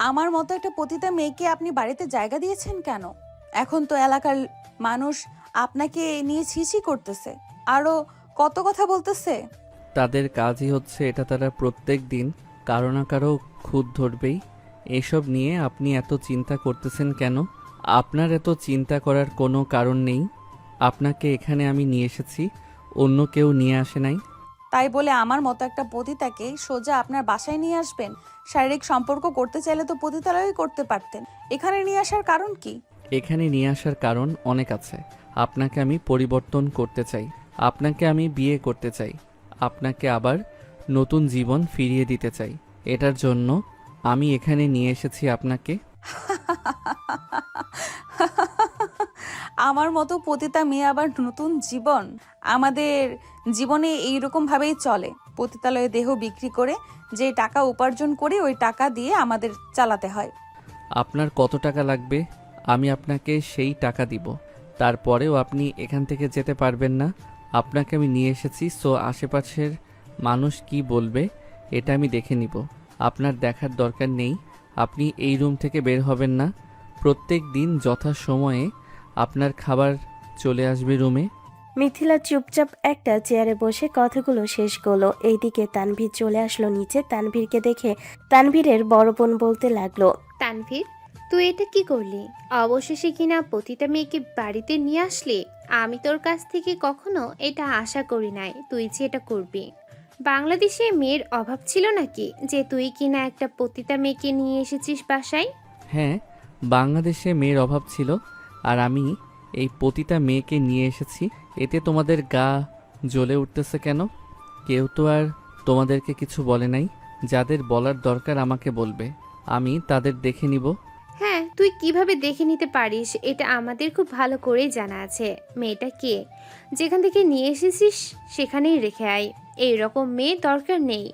আমার মতো একটা পতিতা মেয়েকে আপনি বাড়িতে জায়গা দিয়েছেন কেন? এখন তো এলাকার মানুষ আপনাকে নিয়ে ছিছি করতেছে, আরো কত কথা বলতেছে। তাদের কাজই হচ্ছে এটা, তারা প্রত্যেক দিন কারো না কারো খুঁত ধরবেই। এসব নিয়ে আপনি এত চিন্তা করতেছেন কেন? আপনার এত চিন্তা করার কোনো কারণ নেই। আপনাকে এখানে আমি নিয়ে এসেছি, অন্য কেউ নিয়ে আসে নাই। তাই বলে আমার মতো একটা পতিতাকে সোজা আপনার বাসায় নিয়ে আসবেন? শারীরিক সম্পর্ক করতে চাইলে তো পতিতালয়ই করতে পারতেন। এখানে নিয়ে আসার কারণ কি? এখানে নিয়ে আসার কারণ অনেক আছে। আপনাকে আমি পরিবর্তন করতে চাই, আপনাকে আমি বিয়ে করতে চাই, আপনাকে আবার নতুন জীবন ফিরিয়ে দিতে চাই। এটার জন্য আমি এখানে নিয়ে এসেছি আপনাকে। আমার মতো পতিতা মেয়ে আবার নতুন জীবন? আমাদের জীবনে এইরকম ভাবেই চলে। পতিতালয়ে দেহ বিক্রি করে যে টাকা উপার্জন করে ওই টাকা দিয়ে আমাদের চালাতে হয়। আপনার কত টাকা লাগবে আমি আপনাকে সেই টাকা দিব, তারপরেও আপনি এখান থেকে যেতে পারবেন না। আপনাকে আমি নিয়ে এসেছি, সো আশেপাশের মানুষ কি বলবে এটা আমি দেখে নিব। আপনার দেখার দরকার নেই। আপনি এই রুম থেকে বের হবেন না। প্রত্যেক দিন যথাসময়ে আপনার খাবার চলে আসবে রুমে। মিথিলা চুপচাপ একটা চেয়ারে বসে কথাগুলো শেষ করলো। এইদিকে তানভীর চলে আসলো নিচে। তানভীরকে দেখে তানভীরের বড় বোন বলতে লাগলো, তানভীর, তুই এটা কি করলি? অবশেষে কিনা পতিতা মেয়েকে বাড়িতে নিয়ে আসলি। আমি তোর কাছ থেকে কখনো এটা আশা করি নাই তুই যে এটা করবি। বাংলাদেশে মেয়ের অভাব ছিল নাকি যে তুই কিনা একটা পতিতা মেয়েকে নিয়ে এসেছিস বাসায়? হ্যাঁ, বাংলাদেশে মেয়ের অভাব ছিল, আর আমি এই পতিতা মেয়েকে নিয়ে এসেছি। এতে তোমাদের গা জ্বলে উঠতেছে কেন? কেউ তো আর তোমাদেরকে কিছু বলে নাই। যাদের বলার দরকার আমাকে বলবে, আমি তাদের দেখে নিব। হ্যাঁ, তুই কিভাবে দেখে নিতে পারিস এটা আমাদের খুব ভালো করেই জানা আছে। মেয়েটা কে? যেখান থেকে নিয়ে এসেছিস সেখানেই রেখে আয়। এইরকম মেয়ে দরকার নেই।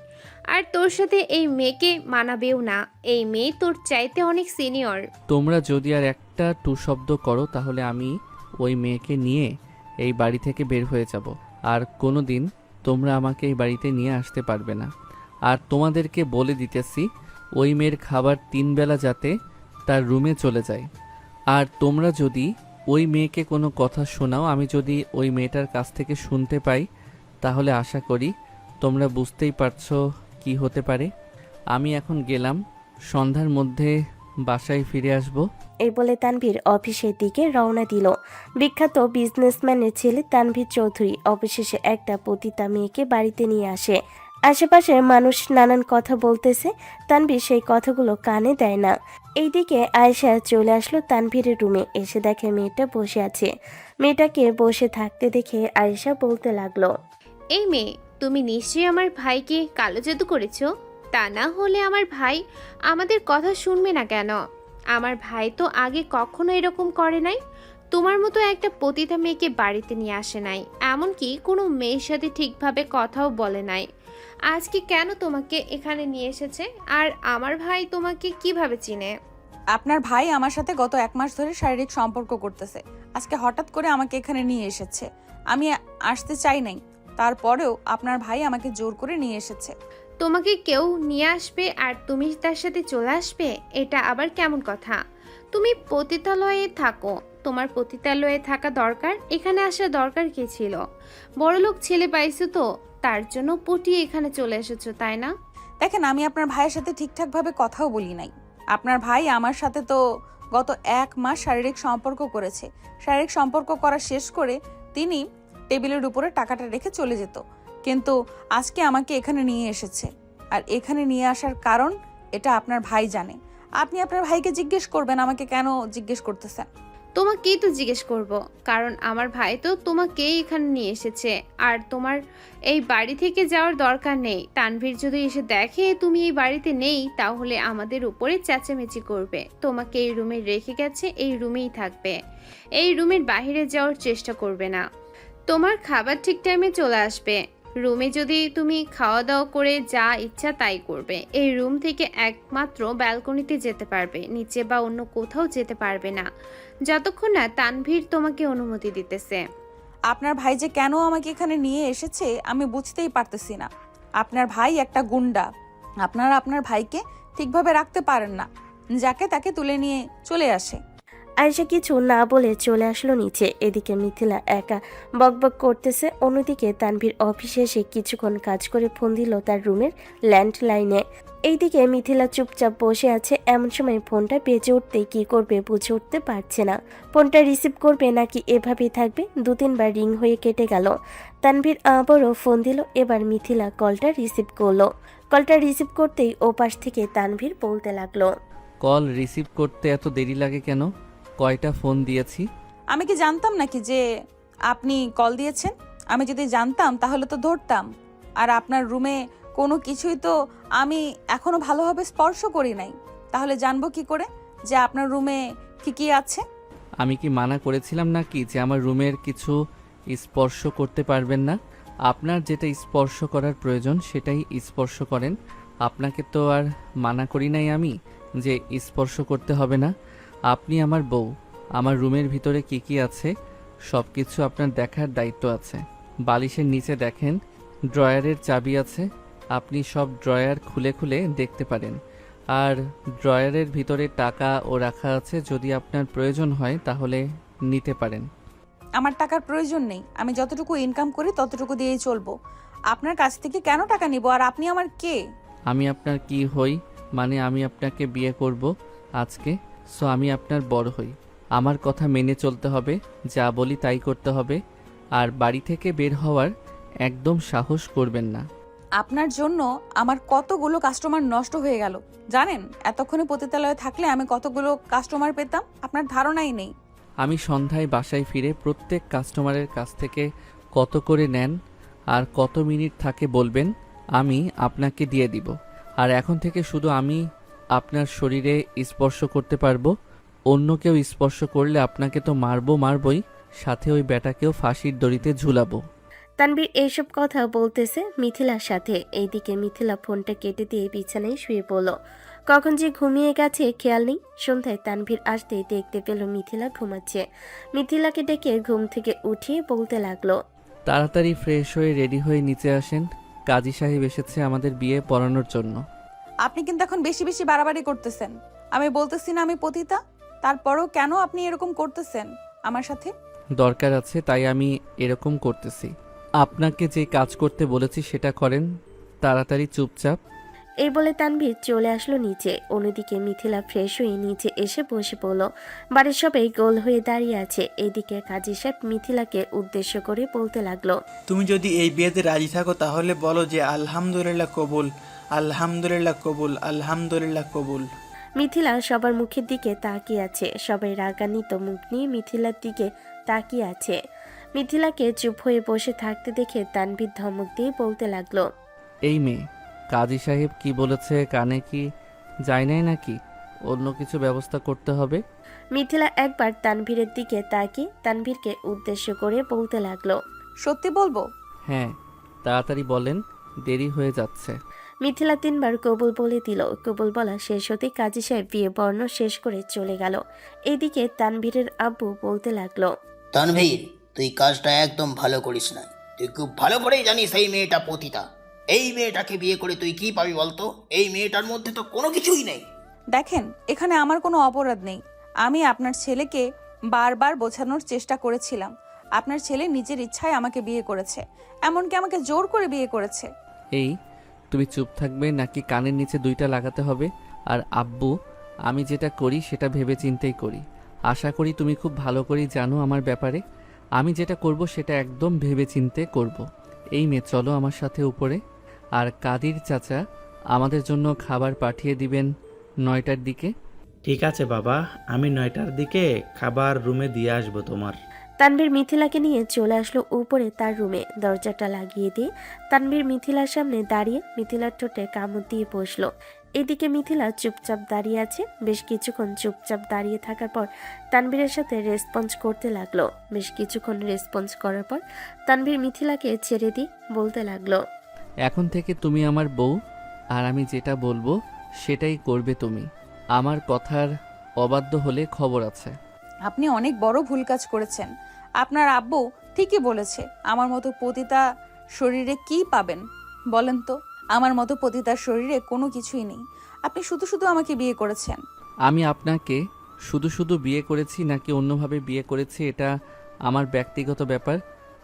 আর তোর সাথে এই মেয়েকে মানাবেও না। এই মেয়ে তোর চাইতে অনেক সিনিয়র। তোমরা যদি আর একটা টু শব্দ করো তাহলে আমি ওই মেয়েকে নিয়ে এই বাড়ি থেকে বের হয়ে যাব। আর কোনো দিন তোমরা আমাকে এই বাড়িতে নিয়ে আসতে পারবে না। আর তোমাদেরকে বলে দিতেছি, ওই মেয়ের খাবার 3 বেলা যাতে তার রুমে চলে যায়। আর তোমরা যদি ওই মেয়েকে কোনো কথা শোনাও, আমি যদি ওই মেয়েটার কাছ থেকে শুনতে পাই, তাহলে আশা করি তোমরা বুঝতেই পারছো কি হতে পারে। আমি এখন গেলাম, সন্ধ্যার মধ্যে বাসায় ফিরে আসব। এই বলে তানভীর অফিসের দিকে রওনা দিল। বিখ্যাত বিজনেসম্যানের ছেলে তানভীর চৌধুরী অবশেষে একটা পতিতা মেয়েকে বাড়িতে নিয়ে আসে। আশেপাশের মানুষ নানান কথা বলতেছে, তানভীর সেই কথাগুলো কানে দেয় না। এইদিকে আয়েশা চলে আসলো তানভীরের রুমে। এসে দেখে মেয়েটা বসে আছে। মেয়েটাকে বসে থাকতে দেখে আয়েশা বলতে লাগলো, এই মেয়ে, তুমি নিশ্চয়ই আমার ভাইকে কালো জাদু করেছো। তা না হলে আমার ভাই আমাদের কথা শুনবে না কেন? আমার ভাই তো আগে কখনো এরকম করে নাই। তোমার মতো একটা পতিতা মেয়েকে বাড়িতে নিয়ে আসে নাই, এমনকি কোনো মেয়ের সাথে ঠিকভাবে কথাও বলে নাই। আজকে কেন তোমাকে এখানে নিয়ে এসেছে? আর আমার ভাই তোমাকে কিভাবে চিনে? আপনার ভাই আমার সাথে গত 1 মাস ধরে শারীরিক সম্পর্ক করতেছে। আজকে হঠাৎ করে আমাকে এখানে নিয়ে এসেছে। আমি আসতে চাই নাই, তারপরেও আপনার ভাই আমাকে জোর করে নিয়ে এসেছে। তোমাকে কেউ নিয়ে আসবে আর তুমি তার সাথে চলে আসবে, এটা আবার কেমন কথা? তুমি পতিতালয়ে থাকো, তোমার পতিতালয়ে থাকা দরকার। এখানে আসা দরকার কি ছিল? বড়লোক ছেলে পাইছো তো, তার জন্য পটিয়ে এখানে চলে এসেছো, তাই না? দেখেন, আমি আপনার ভাইয়ের সাথে ঠিকঠাকভাবে কথাও বলি নাই। আপনার ভাই আমার সাথে তো গত 1 মাস শারীরিক সম্পর্ক করেছে। শারীরিক সম্পর্ক করা শেষ করে তিনি টেবিলের উপরে টাকাটা রেখে চলে যেত, কিন্তু আজকে আমাকে এখানে নিয়ে এসেছে। আর এখানে নিয়ে আসার কারণ এটা আপনার ভাই জানে। আপনি আপনার ভাইকে জিজ্ঞেস করবেন, আমাকে কেন জিজ্ঞেস করতেছেন? তোমাকেই তো জিজ্ঞেস করব, কারণ আমার ভাই তো তোমাকেই এখানে নিয়ে এসেছে। আর তোমার এই বাড়ি থেকে যাওয়ার দরকার নেই। তানভীর যদি এসে দেখে তুমি এই বাড়িতে নেই, তাহলে আমাদের উপরে চেঁচামেচি করবে। তোমাকে এই রুমে রেখে গেছে, এই রুমেই থাকবে। এই রুমের বাইরে যাওয়ার চেষ্টা করবে না। তোমার খাবার ঠিক টাইমে চলে আসবে। রুমে যদি তুমি খাওয়া দাওয়া করে যা ইচ্ছা তাই করবে। এই রুম থেকে একমাত্র ব্যালকনিতে যেতে পারবে, নিচে বা অন্য কোথাও যেতে পারবে না, যতক্ষণ না তানভীর তোমাকে অনুমতি দিতেছে। আপনার ভাই যে কেন আমাকে এখানে নিয়ে এসেছে আমি বুঝতেই পারতেছি না। আপনার ভাই একটা গুন্ডা। আপনারা আপনার ভাইকে ঠিকভাবে রাখতে পারেন না। যাকে তাকে তুলে নিয়ে চলে আসে। আয়েশা কিছু না বলে চলে আসলো নিচে। এদিকে মিথিলা একা বকবক করতেছে, অন্যদিকে তানভীর অফিসে এসে কিছুক্ষণ কাজ করে ফোন দিল তার রুমের ল্যান্ডলাইনে। এইদিকে মিথিলা চুপচাপ বসে আছে। এমন সময় ফোনটা বেজে উঠতেই কি করবে বুঝে উঠতে পারছে না। ফোনটা রিসিভ করবে নাকি এভাবেই থাকবে। 2-3 বার রিং হয়ে কেটে গেল। তানভীর আবারও ফোন দিল। এবার মিথিলা কলটা রিসিভ করলো। কলটা রিসিভ করতেই ওপাশ থেকে তানভীর বলতে লাগলো, কল রিসিভ করতে এত দেরি লাগে কেন? কয়টা ফোন দিয়েছি? আমি কি জানতাম নাকি যে আপনি কল দিয়েছেন? আমি যদি জানতাম তাহলে তো ধরতাম। আর আপনার রুমে কোনো কিছুই তো আমি এখনো ভালোভাবে স্পর্শ করি নাই, তাহলে জানবো কি করে যে আপনার রুমে কি কি আছে? আমি কি মানা করেছিলাম নাকি যে আমার রুমের কিছু স্পর্শ করতে পারবেন না? আপনার যেটা স্পর্শ করার প্রয়োজন সেটাই স্পর্শ করেন। আপনাকে তো আর মানা করি নাই আমি যে স্পর্শ করতে হবে না। আপনি আমার বউ, আমার রুমের ভিতরে কি কি আছে সব কিছু আপনার দেখার দায়িত্ব আছে। বালিশের নিচে দেখেন ড্রয়ারের চাবি আছে, আপনি সব ড্রয়ার খুলে খুলে দেখতে পারেন। আর ড্রয়ারের ভিতরে টাকাও রাখা আছে, যদি আপনার প্রয়োজন হয় তাহলে নিতে পারেন। আমার টাকার প্রয়োজন নেই, আমি যতটুকু ইনকাম করি ততটুকু দিয়েই চলবো। আপনার কাছ থেকে কেন টাকা নিব? আর আপনি আমার কে? আমি আপনার কি হই? মানে আমি আপনাকে বিয়ে করব আজকে, সো আমি আপনার বড় হই। আমার কথা মেনে চলতে হবে, যা বলি তাই করতে হবে। আর বাড়ি থেকে বের হওয়ার একদম সাহস করবেন না। আপনার জন্য আমার কতগুলো কাস্টমার নষ্ট হয়ে গেল জানেন? এতক্ষণে পতিতালয়ে থাকলে আমি কতগুলো কাস্টমার পেতাম আপনার ধারণাই নেই। আমি সন্ধ্যায় বাসায় ফিরে প্রত্যেক কাস্টমারের কাছ থেকে কত করে নেন আর কত মিনিট থাকে বলবেন, আমি আপনাকে দিয়ে দিব। আর এখন থেকে শুধু আমি আপনার শরীরে স্পর্শ করতে পারবো, অন্য কেউ স্পর্শ করলে আপনাকে তো মারবই, সাথে ওই ব্যাটাকেও ফাঁসির দড়িতে ঝুলাবো। তানভীর এইসব কথা বলতেছে মিথিলার সাথে। এইদিকে মিথিলা ফোনটা কেটে দিয়ে বিছানায় শুয়ে পড়ল। কখন যে ঘুমিয়ে গেছে খেয়াল নেই। সন্ধ্যায় তানভীর আসতেই দেখতে পেল মিথিলা ঘুমাচ্ছে। মিথিলাকে ডেকে ঘুম থেকে উঠিয়ে বলতে লাগলো, তাড়াতাড়ি ফ্রেশ হয়ে রেডি হয়ে নিচে আসেন, কাজী সাহেব এসেছে আমাদের বিয়ে পড়ানোর জন্য। আপনি কিন্তু এখন বেশি বেশি বাড়াবাড়ি করতেছেন। আমি বলতেছি না আমি পতিতা, তারপরও কেন আপনি এরকম করতেছেন আমার সাথে? দরকার আছে তাই আমি এরকম করতেছি। আপনাকে যে কাজ করতে বলেছি সেটা করেন, তাড়াতাড়ি চুপচাপ। এই বলে তানভীর চলে আসলো নিচে। অন্যদিকে মিথিলা ফ্রেশ হয়ে নিচে এসে বসে পড়ল। বাড়ির সবাই গোল হয়ে দাঁড়িয়ে আছে। এইদিকে কাজী সাহেব মিথিলাকে উদ্দেশ্য করে বলতে লাগলো, তুমি যদি এই বিয়েতে রাজি থাকো তাহলে বলো যে আলহামদুলিল্লাহ কবুল, আলহামদুলিল্লাহ কবুল, আলহামদুলিল্লাহ কবুল। মিথিলা সবার মুখের দিকে তাকিয়ে আছে। সবাই রাগান্বিত মুখ নিয়ে মিথিলার দিকে তাকিয়ে আছে। মিথিলাকে চুপ হয়ে বসে থাকতে দেখে তানভীর ধমক দিয়ে বলতে লাগলো, এই মেয়ে, কাজী সাহেব কি বলেছে কানে কি যায় নাই নাকি? অন্য কিছু ব্যবস্থা করতে হবে। মিথিলা একবার তানভীরের দিকে তাকিয়ে তানভীরকে উদ্দেশ্য করে বলতে লাগলো, সত্যি বলবো? হ্যাঁ, তাড়াতাড়ি বলেন, দেরি হয়ে যাচ্ছে। মিথিলা 3বার কবুল বলে দিল। কবুল বলা শেষ হতেই কাজী সাহেব বিয়ে বর্ণ শেষ করে চলে গেল। এদিকে তানভীরের আব্বু বলতে লাগলো, তানভীর, তুই কাজটা একদম ভালো করিস না। তুই খুব ভালো করেই জানিস এই মেয়েটা পতিতা। এই মেয়েটাকে বিয়ে করে তুই কি পাবি বলতো? এই মেয়েটার মধ্যে তো কোনো কিছুই নেই। দেখেন, এখানে আমার কোনো অপরাধ নেই। আমি আপনার ছেলেকে বারবার বোঝানোর চেষ্টা করেছিলাম। আপনার ছেলে নিজের ইচ্ছায় আমাকে বিয়ে করেছে, এমনকি আমাকে জোর করে বিয়ে করেছে। এই, তুমি চুপ থাকবে নাকি কানের নিচে 2টা লাগাতে হবে? আর আব্বু, আমি যেটা করি সেটা ভেবে চিন্তেই করি। আশা করি তুমি খুব ভালো করেই জানো আমার ব্যাপারে। আমি যেটা করব সেটা একদম ভেবে চিন্তে করব। এই মেয়ে, চলো আমার সাথে উপরে। আর কাদির চাচা আমাদের জন্য খাবার পাঠিয়ে দিবেন 9টার দিকে। ঠিক আছে বাবা, আমি 9টার দিকে খাবার রুমে দিয়ে আসবো তোমার। তানভীর মিথিলাকে নিয়ে চলে আসলো উপরে তার রুমে। দরজাটা লাগিয়ে দিয়ে তানভীর মিথিলার সামনে দাঁড়িয়ে মিথিলার ঠোঁটে কামড় দিয়ে বসলো। এদিকে মিথিলা চুপচাপ দাঁড়িয়ে আছে। বেশ কিছুক্ষণ চুপচাপ দাঁড়িয়ে থাকার পর তানভীরের সাথে রেসপন্স করতে লাগলো। বেশ কিছুক্ষণ রেসপন্স করার পর তানভীর মিথিলাকে ছেড়ে দিয়ে বলতে লাগলো, এখন থেকে তুমি আমার বউ, আর আমি যেটা বলবো সেটাই করবে তুমি। আমার কথার অবাধ্য হলে খবর আছে। আপনি অনেক বড় ভুল কাজ করেছেন। আপনার আব্বু ঠিকই বলেছে, আমার মতো পতিতা শরীরে কি পাবেন বলেন তো? আমার মতো পতিতার শরীরে কোনো কিছুই নেই। আপনি শুধু শুধু আমাকে বিয়ে করেছেন। আমি আপনাকে শুধু শুধু বিয়ে করেছি নাকি অন্যভাবে বিয়ে করেছি এটা আমার ব্যক্তিগত ব্যাপার।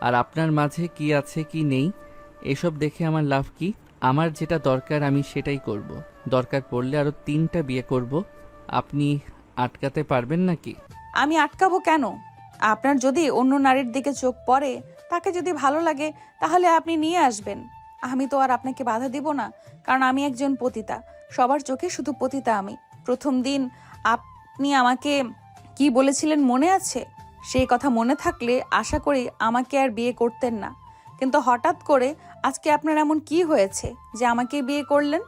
আর আপনার মাঝে কি আছে কি নেই এসব দেখে আমার লাভ কি? আমার যেটা দরকার আমি সেটাই করব। দরকার পড়লে আরও 3টা বিয়ে করব। আপনি আটকাতে পারবেন নাকি? আমি আটকাবো কেন? আপনার যদি অন্য নারীর দিকে চোখ পড়ে, তাকে যদি ভালো লাগে, তাহলে আপনি নিয়ে আসবেন। আমি তো আর আপনাকে বাধা দিব না, কারণ আমি একজন পতিতা। সবার চোখে শুধু পতিতা আমি। প্রথম দিন আপনি আমাকে কি বলেছিলেন মনে আছে? সেই কথা মনে থাকলে আশা করি আমাকে আর বিয়ে করতেন না। কিন্তু হঠাৎ করে আজকে আপনার এমন কি হয়েছে যে আমাকে বিয়ে করলেন?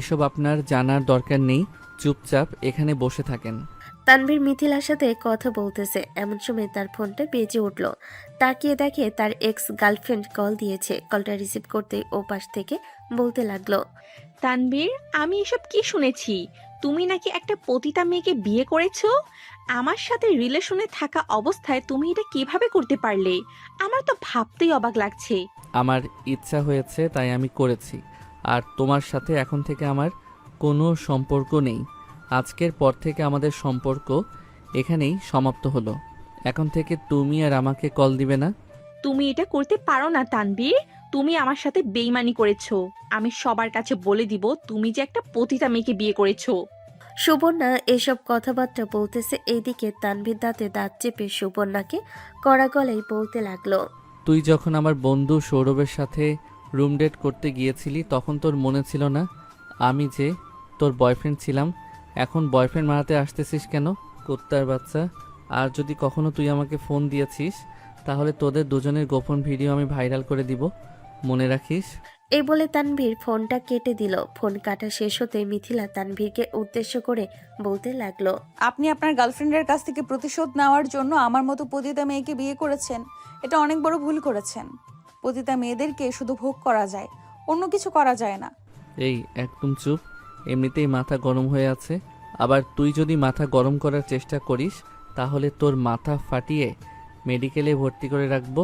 এসব আপনার জানার দরকার নেই, চুপচাপ এখানে বসে থাকেন। তানভীর মিথিলার সাথে কথা বলতেছে, এমন সময় তার ফোনটা বেজে উঠল। তাকিয়ে দেখে তার এক্স গার্লফ্রেন্ড কল দিয়েছে। কলটা রিসিভ করতেই ও পাশ থেকে বলতে লাগলো, তানবীর, আমি এসব কি শুনেছি? তুমি নাকি একটা পতিতা মেয়েকে বিয়ে করেছো? আমার সাথে রিলেশনে থাকা অবস্থায় তুমি এটা কিভাবে করতে পারলে? আমার তো ভাবতেই অবাক লাগছে। আমার ইচ্ছা হয়েছে তাই আমি করেছি। আর তোমার সাথে এখন থেকে আমার কোনো সম্পর্ক নেই। আজকের পর থেকে আমাদের সম্পর্ক এখানেই সমাপ্ত হলো। এখন থেকে তুমি আর আমাকে কল দিবে না। তুমি এটা করতে পারো না তানবীর। তুমি আমার সাথে বেইমানি করেছো। আমি সবার কাছে বলে দিব তুমি যে একটা পতিতা মেয়েকে বিয়ে করেছো। সুবর্ণা এসব কথাবার্তা বলতেছে, এইদিকে তানভীর দাঁতে দাঁত চেপে সুবর্ণাকে কড়া গলায় বলতে লাগলো, তুই যখন আমার বন্ধু সৌরভের সাথে রুম ডেট করতে গিয়েছিলি তখন তোর মনে ছিল না আমি যে তোর বয়ফ্রেন্ড ছিলাম? এখন বয়ফ্রেন্ড মারাতে আসতেছিস কেন, কুত্তার বাচ্চা? আর যদি কখনো তুই আমাকে ফোন দিয়েছিস তাহলে তোদের দুজনের গোপন ভিডিও আমি ভাইরাল করে দিব, মনে রাখিস। এই বলে তানভীর ফোনটা কেটে দিল। ফোন কাটা শেষ হতে মিথিলা তানভীরকে উদ্দেশ্য করে বলতে লাগলো, আপনি আপনার গার্লফ্রেন্ডের কাছ থেকে প্রতিশোধ নেওয়ার জন্য আমার মতো পতিতা মেয়েকে বিয়ে করেছেন। এটা অনেক বড় ভুল করেছেন। পতিতা মেয়েদেরকে শুধু ভোগ করা যায়, অন্য কিছু করা যায় না। এই একদম চুপ, এমনিতেই মাথা গরম হয়ে আছে। আবার তুই যদি মাথা গরম করার চেষ্টা করিস তাহলে তোর মাথা ফাটিয়ে মেডিকেলে ভর্তি করে রাখবো।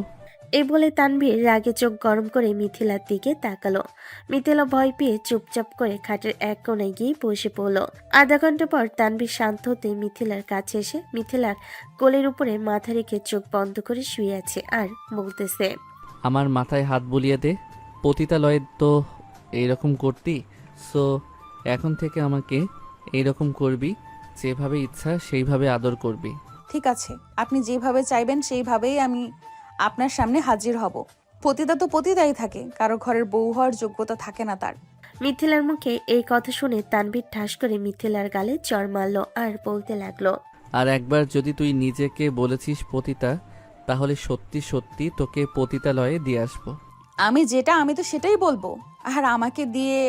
এই বলে তানভীর রাগে চোখ গরম করে মিথিলার দিকে তাকালো। মিথিলা ভয় পেয়ে চুপচাপ করে খাটের এক কোণায় গিয়ে বসে পড়ল। আধা ঘন্টা পর তানভীর শান্ত হতে মিথিলার কাছে এসে মিথিলার কোলের উপরে মাথা রেখে চোখ বন্ধ করে শুয়ে আছে আর বলতেছে, আমার মাথায় হাত বুলিয়ে দে। পতিতালয়ে তো এইরকম করতি, সো এখন থেকে আমাকে এইরকম করবি, যেভাবে ইচ্ছা সেইভাবে আদর করবি। ঠিক আছে, আপনি যেভাবে চাইবেন সেইভাবেই আমি আপনার সামনে হাজির হব। পতিতা তো পতিতাই থাকে, কারো ঘরের বউ হওয়ার যোগ্যতা থাকে না তার। মিথিলার মুখে এই কথা শুনে তানভীর ঠাস করে মিথিলার গালে চড় মারল আর বলতে লাগলো, আর একবার যদি তুই নিজেকে বলেছিস পতিতা, তাহলে সত্যি সত্যি তোকে পতিতালয়ে দিয়ে আসবো। আমি তো সেটাই বলবো। আর আমাকে দিয়ে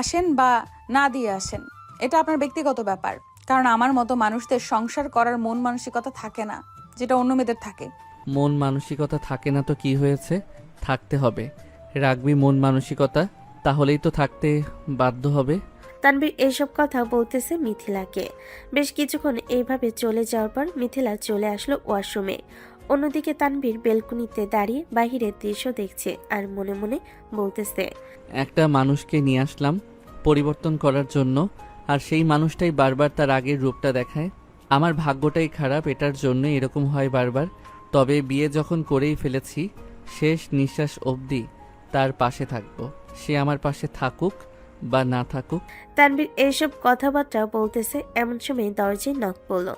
আসেন বা না দিয়ে আসেন, এটা আপনার ব্যক্তিগত ব্যাপার। কারণ আমার মতো মানুষদের সংসার করার মন মানসিকতা থাকে না, যেটা অন্য মেয়েদের থাকে। মন মানসিকতা থাকে না তো কি হয়েছে, থাকতে হবে। রাখবি মন মানসিকতা, তাহলেই তো থাকতে বাধ্য হবে। তানভীর এইসব কথা বলতেছে মিথিলাকে। বেশ কিছুক্ষণ এইভাবে চলে যাওয়ার পর মিথিলা চলে আসলো ওয়াশরুমে। অন্যদিকে তানভীর বেলকুনিতে দাঁড়িয়ে বাহিরের দৃশ্য দেখছে আর মনে মনে বলতেছে, একটা মানুষকে নিয়ে আসলাম পরিবর্তন করার জন্য, আর সেই মানুষটাই বারবার তার আগের রূপটা দেখায়। আমার ভাগ্যটাই খারাপ, এটার জন্য এরকম হয় বারবার। তবে বিয়ে যখন করেই ফেলেছি, শেষ নিঃশ্বাস অবধি তার পাশে থাকবো, সে আমার পাশে থাকুক বা না থাকুক। তানভীর এইসব কথাবার্তা বলতেছে এমন সময় দরজায় নক পড়ল।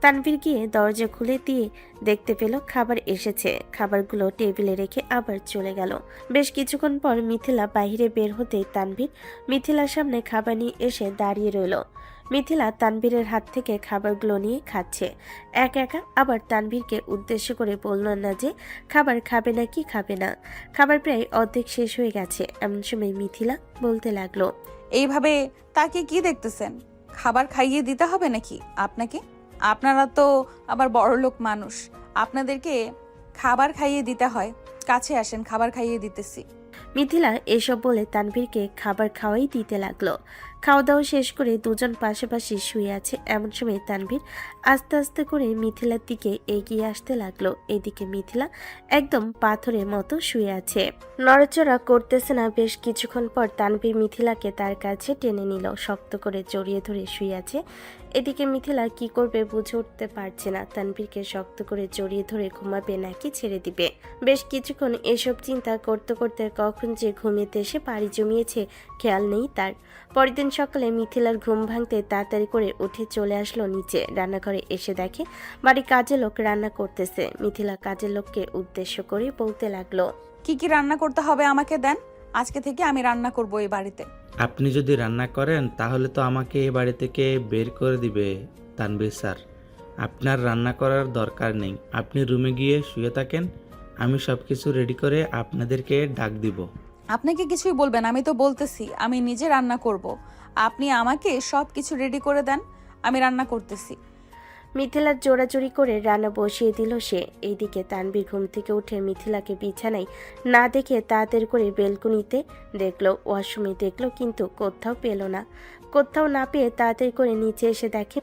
তানভীর গিয়ে দরজা খুলে দিয়ে দেখতে পেল খাবার এসেছে। খাবারগুলো টেবিলে রেখে আবার চলে গেল। বেশ কিছুক্ষণ পর মিথিলা বাইরে বের হতেই তানভীর মিথিলার সামনে খাবার নিয়ে এসে দাঁড়িয়ে রইল। মিথিলা তানভীরের হাত থেকে খাবারগুলো নিয়ে খাচ্ছে এক একা। আবার তানভীরকে উদ্দেশ্য করে বলল না যে খাবার খাবে না কি খাবে না। খাবার প্রায় অর্ধেক শেষ হয়ে গেছে। এমন সময় মিথিলা বলতে লাগলো, এইভাবে তাকে কি দেখতেছেন? খাবার খাইয়ে দিতে হবে নাকি আপনাকে? আপনারা তো আবার বড়লোক মানুষ, আপনাদেরকে খাবার খাইয়ে দিতে হয়। কাছে আসেন, খাবার খাইয়ে দিতেছি। মিথিলা এসব বলে তানভীরকে খাবার খাওয়াই দিতে লাগলো। খাওয়া দাওয়া শেষ করে দুজন পাশাপাশি শুয়ে আছে। এমন সময় তানভীর আস্তে আস্তে করে মিথিলার দিকে এগিয়ে আসতে লাগলো। এদিকে মিথিলা একদম পাথরের মতো শুয়ে আছে, নড়াচড়া করতেছে না। বেশ কিছুক্ষণ পর তানভীর মিথিলাকে তার কাছে টেনে নিল, শক্ত করে জড়িয়ে ধরে শুয়ে আছে। এদিকে মিথিলা কি করবে বুঝে উঠতে পারছে না, তানভীরকে শক্ত করে জড়িয়ে ধরে ঘুমাবে নাকি ছেড়ে দিবে। বেশ কিছুক্ষণ এসব চিন্তা করতে করতে কখন যে ঘুমিয়ে এসে পাড়ি জমিয়েছে খেয়াল নেই তার। পরের দিন সকালে মিথিলার ঘুম ভাঙতে তাড়াতাড়ি করে উঠে চলে আসলো নিচে। রান্নাঘরে এসে দেখে বাড়ির কাজের লোক রান্না করতেছে। মিথিলা কাজের লোককে উদ্দেশ্য করে বলতে লাগলো, কি কি রান্না করতে হবে আমাকে দেন, আজকে থেকে আমি রান্না করব এই বাড়িতে। আপনি যদি রান্না করেন তাহলে তো আমাকে এ বাড়ি থেকে বের করে দিবে তানভীর স্যার। আপনার রান্না করার দরকার নেই, আপনি রুমে গিয়ে শুয়ে থাকেন, আমি সব কিছু রেডি করে আপনাদেরকে ডাক দিব। আপনাকে কিছুই বলবেন, আমি তো বলতেছি আমি নিজে রান্না করব। আপনি আমাকে সব কিছু রেডি করে দেন, আমি রান্না করতেছি। মিথিলার জোড়াজোড়ি করে রান্না বসিয়ে দিল সে। এইদিকে তানভীর ঘুম থেকে উঠে মিথিলাকে বিছানায় না দেখে তাড়াতাড়ি করে বেলকনিতে দেখলো, ওয়াশরুমে দেখলো, কিন্তু কোথাও পেল না। কোথাও না পেয়ে তাড়াতাড়ি করে নিচে এসে দেখে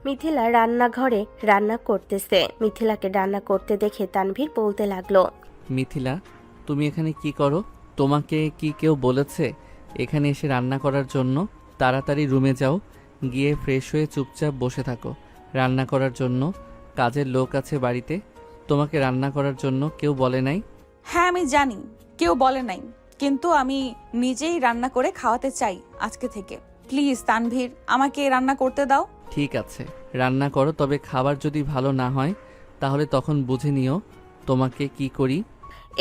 মিথিলা রান্নাঘরে রান্না করতেছে। মিথিলাকে রান্না করতে দেখে তানভীর বলতে লাগলো, মিথিলা, তুমি এখানে কি করো? তোমাকে কি কেউ বলেছে এখানে এসে রান্না করার জন্য? তাড়াতাড়ি রুমে যাও, গিয়ে ফ্রেশ হয়ে চুপচাপ বসে থাকো। রান্না করার জন্য কাজের লোক আছে বাড়িতে, তোমাকে রান্না করার জন্য কেউ বলে নাই? হ্যাঁ আমি জানি কেউ বলে নাই, কিন্তু আমি নিজেই রান্না করে খাওয়াতে চাই আজকে থেকে। প্লিজ তানভীর, আমাকে রান্না করতে দাও। ঠিক আছে, রান্না করো, তবে খাবার যদি ভালো না হয় তাহলে তখন বুঝে নিও তোমাকে কি করি।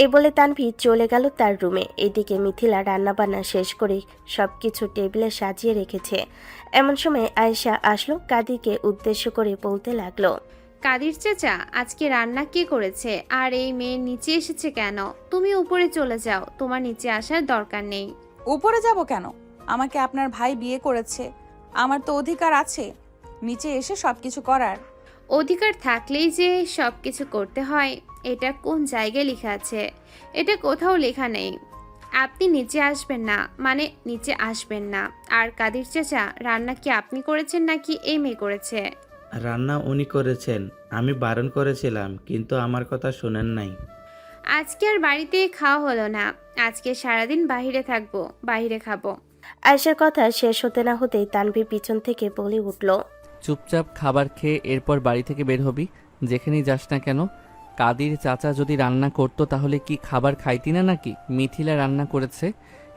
এ বলে তানভীর চলে গেল তার রুমে। এদিকে মিথিলা রান্নাবান্না শেষ করে সবকিছু টেবিলে সাজিয়ে রেখেছে। এমন সময় আয়েশা আসলো, কাদিরকে উদ্দেশ্য করে বলতে লাগলো, কাদির চাচা, আজকে রান্না কে করেছে? আর এই মেয়ে নিচে এসেছে কেন? তুমি উপরে চলে যাও, তোমার নিচে আসার দরকার নেই। উপরে যাব কেন? আমাকে আপনার ভাই বিয়ে করেছে, আমার তো অধিকার আছে নিচে এসে সবকিছু করার। অধিকার থাকলেই যে সব কিছু করতে হয় এটা কোন জায়গায় লেখা আছে? এটা কোথাও লেখা নেই। আপনি নিচে আসবেন না মানে নিচে আসবেন না। আর কাদির চাচা, রান্না কি আপনি করেছেন নাকি এই মেয়ে করেছে? রান্না উনি করেছেন, আমি বারণ করেছিলাম কিন্তু আমার কথা শোনেন নাই। আজকে আর বাড়িতে খাওয়া হলো না, আজকে সারাদিন বাইরে থাকবো, বাইরে খাবো। আয়েশার কথা শেষ হতে না হতেই তানভীর পিছন থেকে বলে উঠল, চুপচাপ খাবার খেয়ে এরপর বাড়ি থেকে বের হবি, যেখানেই যাস না কেন। কাদির চাচা যদি রান্না করতো তাহলে কি খাবার খাইতি না নাকি? মিথিলা রান্না করেছে,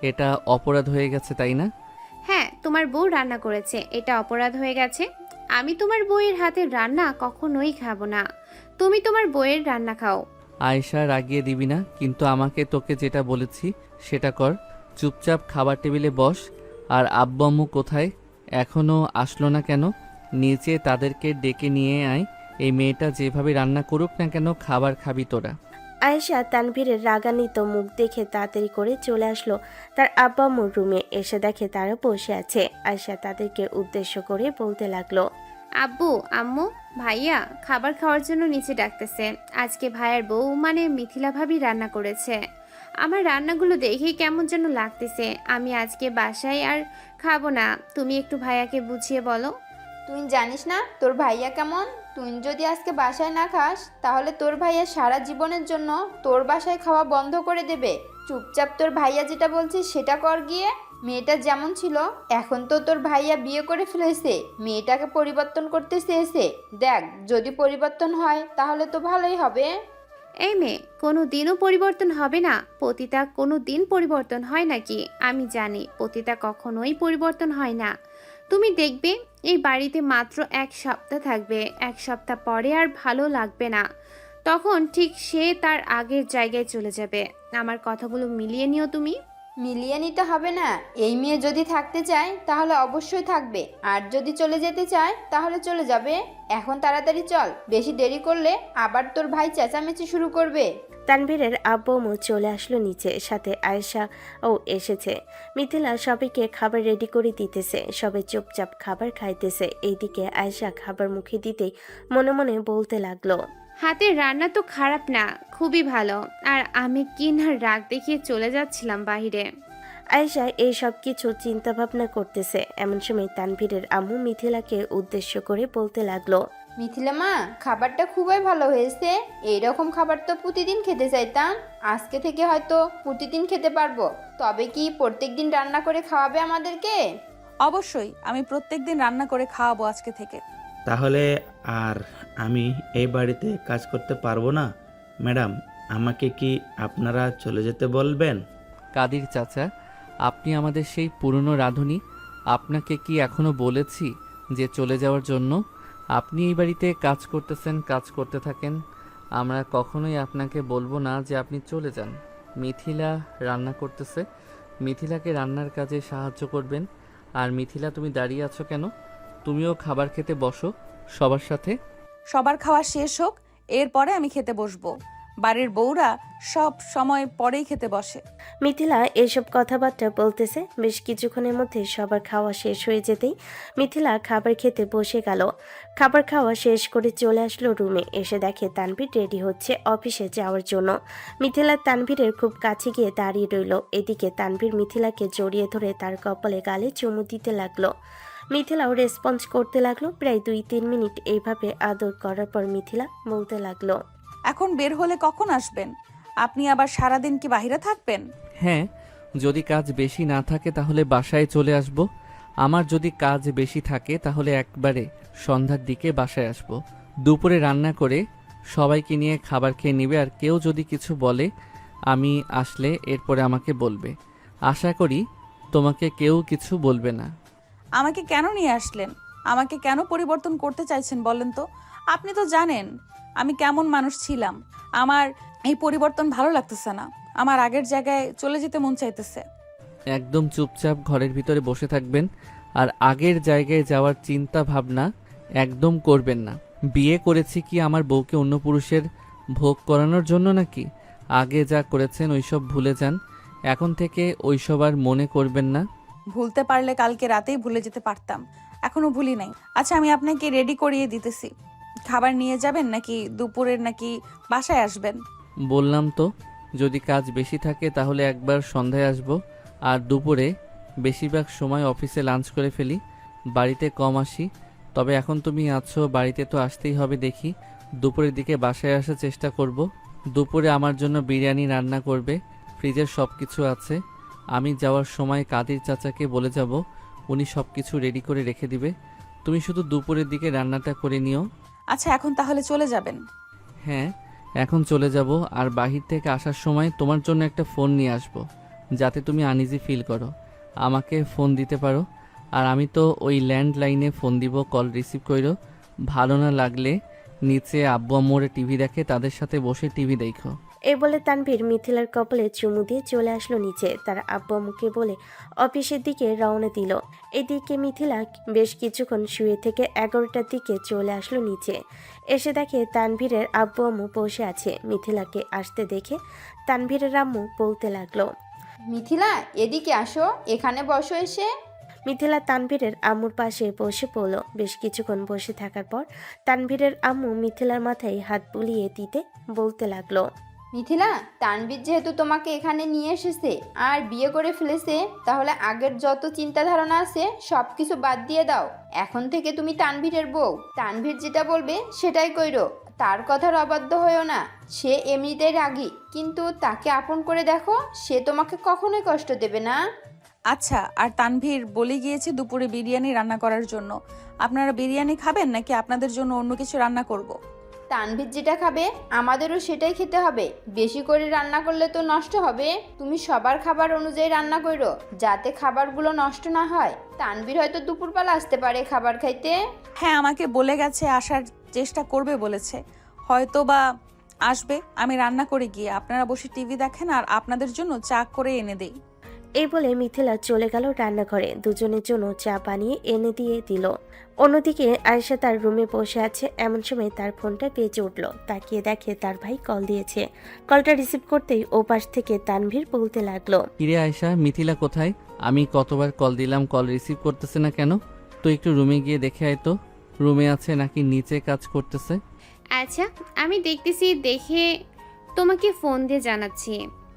এটা অপরাধ হয়ে গেছে, তাই না? হ্যাঁ, তোমার বউ রান্না করেছে, এটা অপরাধ হয়ে গেছে। আমি তোমার বউয়ের হাতের রান্না কখনোই খাবো না। তুমি তোমার বউয়ের রান্না খাও। আয়েশা, রাগিয়ে দিবি না কিন্তু আমাকে। তোকে যেটা বলেছি সেটা কর, চুপচাপ খাবার টেবিলে বস। আর আব্বু আম্মু কোথায়? এখনও আসলো না কেন? নিচে তাদেরকে ডেকে নিয়ে আয়। এই মেয়েটা যেভাবে রান্না করুক না কেন, খাবার খাবি তোরা। আয়েশা তানভীরের রাগান্বিত মুখ দেখে তাড়াতাড়ি করে চলে আসলো তার আব্বা আম্মুর রুমে। এসে দেখে তারা বসে আছে। আয়েশা তাদেরকে উদ্দেশ্য করে বলতে লাগলো, আব্বু, আম্মু, ভাইয়া খাবার খাওয়ার জন্য নিচে ডাকতেছে। আজকে ভাইয়ার বউ মানে মিথিলা ভাবি রান্না করেছে। আমার রান্নাগুলো দেখেই কেমন যেন লাগতেছে। আমি আজকে বাসায় আর খাবো না। তুমি একটু ভাইয়াকে বুঝিয়ে বলো। তুই জানিস না তোর ভাইয়া কেমন? তুই যদি আজকে বাসায় না খাস তাহলে তোর ভাইয়া সারা জীবনের জন্য তোর বাসায় খাওয়া বন্ধ করে দেবে। চুপচাপ তোর ভাইয়া যেটা বলছে সেটা কর গিয়ে। মেয়েটা যেমন ছিল এখন তো তোর ভাইয়া বিয়ে করে ফেলেছে, মেয়েটাকে পরিবর্তন করতে চেয়েছে। দেখ, যদি পরিবর্তন হয় তাহলে তো ভালোই হবে। এই মেয়ে কোনো দিনও পরিবর্তন হবে না। পতিতা কোনো দিন পরিবর্তন হয় নাকি? আমি জানি পতিতা কখনোই পরিবর্তন হয় না। তুমি দেখবে এই বাড়িতে মাত্র 1 সপ্তাহ থাকবে, 1 সপ্তাহ পরে আর ভালো লাগবে না। তখন ঠিক সে তার আগের জায়গায় চলে যাবে। আমার কথাগুলো মিলিয়ে নিও তুমি। মিলিয়ে নিতে হবে না। এই মেয়ে যদি থাকতে চায় তাহলে অবশ্যই থাকবে, আর যদি চলে যেতে চায় তাহলে চলে যাবে। এখন তাড়াতাড়ি চল, বেশি দেরি করলে আবার তোর ভাই চেঁচামেচি শুরু করবে। তানভীরের আব্বু আম্মু চলে আসলো নিচে, সাথে আয়েশা ও এসেছে। মিথিলা সবাইকে খাবার রেডি করে দিতেছে, সবাই চুপচাপ খাবার খাইতেছে। এইদিকে আয়েশা খাবার মুখে দিতেই মনে মনে বলতে লাগলো, হাতের রান্না তো খারাপ না, খুবই ভালো। আর আমি কি না রাগ দেখিয়ে চলে যাচ্ছিলাম বাইরে। আয়েশা এই সব কিছু চিন্তা ভাবনা করতেছে। এমন সময় তানভীরের আম্মু মিথিলাকে উদ্দেশ্য করে বলতে লাগলো, মিথিলা মা, খাবারটা খুবই ভালো হয়েছে। এইরকম খাবার তো প্রতিদিন খেতে চাইতাম। আজকে থেকে হয়তো প্রতিদিন খেতে পারবো। তবে কি প্রত্যেকদিন রান্না করে খাওয়াবে আমাদেরকে? অবশ্যই, আমি প্রত্যেকদিন রান্না করে খাওয়াবো আজকে থেকে। তাহলে আর আমি এই বাড়িতে কাজ করতে পারবো না? ম্যাডাম, আমাকে কি আপনারা চলে যেতে বলবেন? কাদির চাচা, আপনি আমাদের সেই পুরনো রাঁধুনি। আপনাকে কি এখনো বলেছি যে চলে যাওয়ার জন্য? আপনি এই বাড়িতে কাজ করতেছেন, কাজ করতে থাকেন। আমরা কখনোই আপনাকে বলবো না যে আপনি চলে যান। মিথিলা রান্না করতেছে, মিথিলাকে রান্নার কাজে সাহায্য করবেন। আর মিথিলা, তুমি দাঁড়িয়ে আছো কেন? তুমিও খাবার খেতে বসো সবার সাথে। সবার খাওয়া শেষ হোক, এরপরে আমি খেতে বসবো। বাড়ির বউরা সব সময় পরেই খেতে বসে। মিথিলা এসব কথাবার্তা বলতেছে। বেশ কিছুক্ষণের মধ্যে সবার খাওয়া শেষ হয়ে যেতেই মিথিলা খাবার খেতে বসে গেল। খাবার খাওয়া শেষ করে চলে আসলো রুমে। এসে দেখে তানভীর রেডি হচ্ছে অফিসে যাওয়ার জন্য। মিথিলা তানভীরের খুব কাছে গিয়ে দাঁড়িয়ে রইল। এদিকে তানভীর মিথিলাকে জড়িয়ে ধরে তার কপালে গালে চুমু দিতে লাগলো। মিথিলাও রেসপন্স করতে লাগলো। প্রায় 2-3 মিনিট এইভাবে আদর করার পর মিথিলা বলতে লাগলো, এখন বের হলে কখন আসবেন? আপনি আবার সারাদিন কি বাইরে থাকবেন? হ্যাঁ, যদি কাজ বেশি না থাকে তাহলে বাসায় চলে আসব। আমার যদি কাজ বেশি থাকে তাহলে একবারে সন্ধ্যার দিকে বাসায় আসব। দুপুরে রান্না করে সবাইকে নিয়ে খাবার খেয়ে নেবে। আর কেউ যদি কিছু বলে আমি আসলে এরপরে আমাকে বলবে। আশা করি তোমাকে কেউ কিছু বলবে না। আমাকে কেন নিয়ে আসলেন? আমাকে কেন পরিবর্তন করতে চাইছেন বলেন তো? আপনি তো জানেন আমি কেমন মানুষ ছিলাম। আমার এই পরিবর্তন ভালো লাগতেছে না। আমার আগের জায়গায় চলে যেতে মন চাইতেছে। একদম চুপচাপ ঘরের ভিতরে বসে থাকবেন। আর আগের জায়গায় যাওয়ার চিন্তা ভাবনা একদম করবেন না। বিয়ে করেছি কি আমার বউকে অন্য পুরুষের ভোগ করানোর জন্য নাকি? আগে যা করেছেন ওইসব ভুলে যান। এখন থেকে ওইসব আর মনে করবেন না। ভুলতে পারলে কালকে রাতেই ভুলে যেতে পারতাম, এখনো ভুলি নাই। আচ্ছা, আমি আপনাকে রেডি করিয়ে দিতেছি। খাবার নিয়ে যাবেন নাকি দুপুরের, নাকি বাসায় আসবেন? বললাম তো, যদি কাজ বেশি থাকে তাহলে একবার সন্ধ্যায় আসব। আর দুপুরে বেশিরভাগ সময় অফিসে লাঞ্চ করে ফেলি, বাড়িতে কম আসি। তবে এখন তুমি আছো, বাড়িতে তো আসতেই হবে। দেখি দুপুরের দিকে বাসায় আসার চেষ্টা করব। দুপুরে আমার জন্য বিরিয়ানি রান্না করবে, ফ্রিজের সব কিছু আছে। আমি যাওয়ার সময় কাদির চাচাকে বলে যাব, উনি সব কিছু রেডি করে রেখে দিবে। তুমি শুধু দুপুরের দিকে রান্নাটা করে নিও। আচ্ছা, এখন তাহলে চলে যাবেন? হ্যাঁ, এখন চলে যাব। আর বাহির থেকে আসার সময় তোমার জন্য একটা ফোন নিয়ে আসব, যাতে তুমি আনইজি ফিল করো। আমাকে ফোন দিতে পারো। আর আমি তো ওই ল্যান্ডলাইনে ফোন দিব, কল রিসিভ করো। ভালো না লাগলে নিচে আব্বু আম্মুরে টিভি দেখে, তাদের সাথে বসে টিভি দেখো। এই বলে তানভীর মিথিলার কপালে চুমু দিয়ে চলে আসলো নিচে। তার আব্বু আম্মুকে বলে অফিসের দিকে রওনা দিল। এদিকে মিথিলা বেশ কিছুক্ষণ শুয়ে থেকে 11টার দিকে চলে আসলো নিচে। এসে দেখে তানভীরের আব্বু আম্মু বসে আছে। মিথিলাকে আসতে দেখে তানভীরের আম্মু বলতে লাগলো, মিথিলা, এদিকে আসো, এখানে বসো এসে। মিথিলা তানভীরের আম্মুর পাশে বসে পড়ল। বেশ কিছুক্ষণ বসে থাকার পর তানভীরের আম্মু মিথিলার মাথায় হাত বুলিয়ে দিতে বলতে লাগলো, মিথিলা, তানভীর যেহেতু তোমাকে এখানে নিয়ে এসেছে আর বিয়ে করে ফেলেছে, তাহলে আগের যত চিন্তা ধারণা আছে সব কিছু বাদ দিয়ে দাও। এখন থেকে তুমি তানভীরের বউ। তানভীর যেটা বলবে সেটাই কইরো। তার কথার অবাধ্য হয়েও না। সে এমনিতেই রাগী, কিন্তু তাকে আপন করে দেখো, সে তোমাকে কখনোই কষ্ট দেবে না। আচ্ছা, আর তানভীর বলে গিয়েছে দুপুরে বিরিয়ানি রান্না করার জন্য। আপনারা বিরিয়ানি খাবেন নাকি আপনাদের জন্য অন্য কিছু রান্না করব? তানভীর যেটা খাবে আমাদেরও সেটাই খেতে হবে। বেশি করে রান্না করলে তো নষ্ট হবে। তুমি সবার খাবার অনুযায়ী রান্না করো, যাতে খাবারগুলো নষ্ট না হয়। তানভীর হয়তো দুপুরবেলা আসতে পারে খাবার খাইতে। হ্যাঁ, আমাকে বলে গেছে আসার চেষ্টা করবে বলেছে। হয়তো বা আসবে। আমি রান্না করে গিয়ে আপনারা বসে টিভি দেখেন আর আপনাদের জন্য চা করে এনে দেই। এই বলে মিথিলা চলে গেল রান্নাঘরে। দুজনের জন্য চা বানিয়ে এনে দিয়ে দিল। অন্যদিকে আয়েশা তার রুমে বসে আছে। এমন সময় তার ফোনটা বেজে উঠল। তাকিয়ে দেখে তার ভাই কল দিয়েছে। কলটা রিসিভ করতেই ও পাশ থেকে তানভীর বলতে লাগলো, কিরে আয়শা, মিথিলা কোথায়? আমি কতবার কল দিলাম, কল রিসিভ করতেছে না কেন? তো একটু রুমে গিয়ে দেখে আয় তো, রুমে আছে নাকি নিচে কাজ করতেছে। আচ্ছা, আমি দেখতেছি, দেখে তোমাকে ফোন দিয়ে জানাচ্ছি।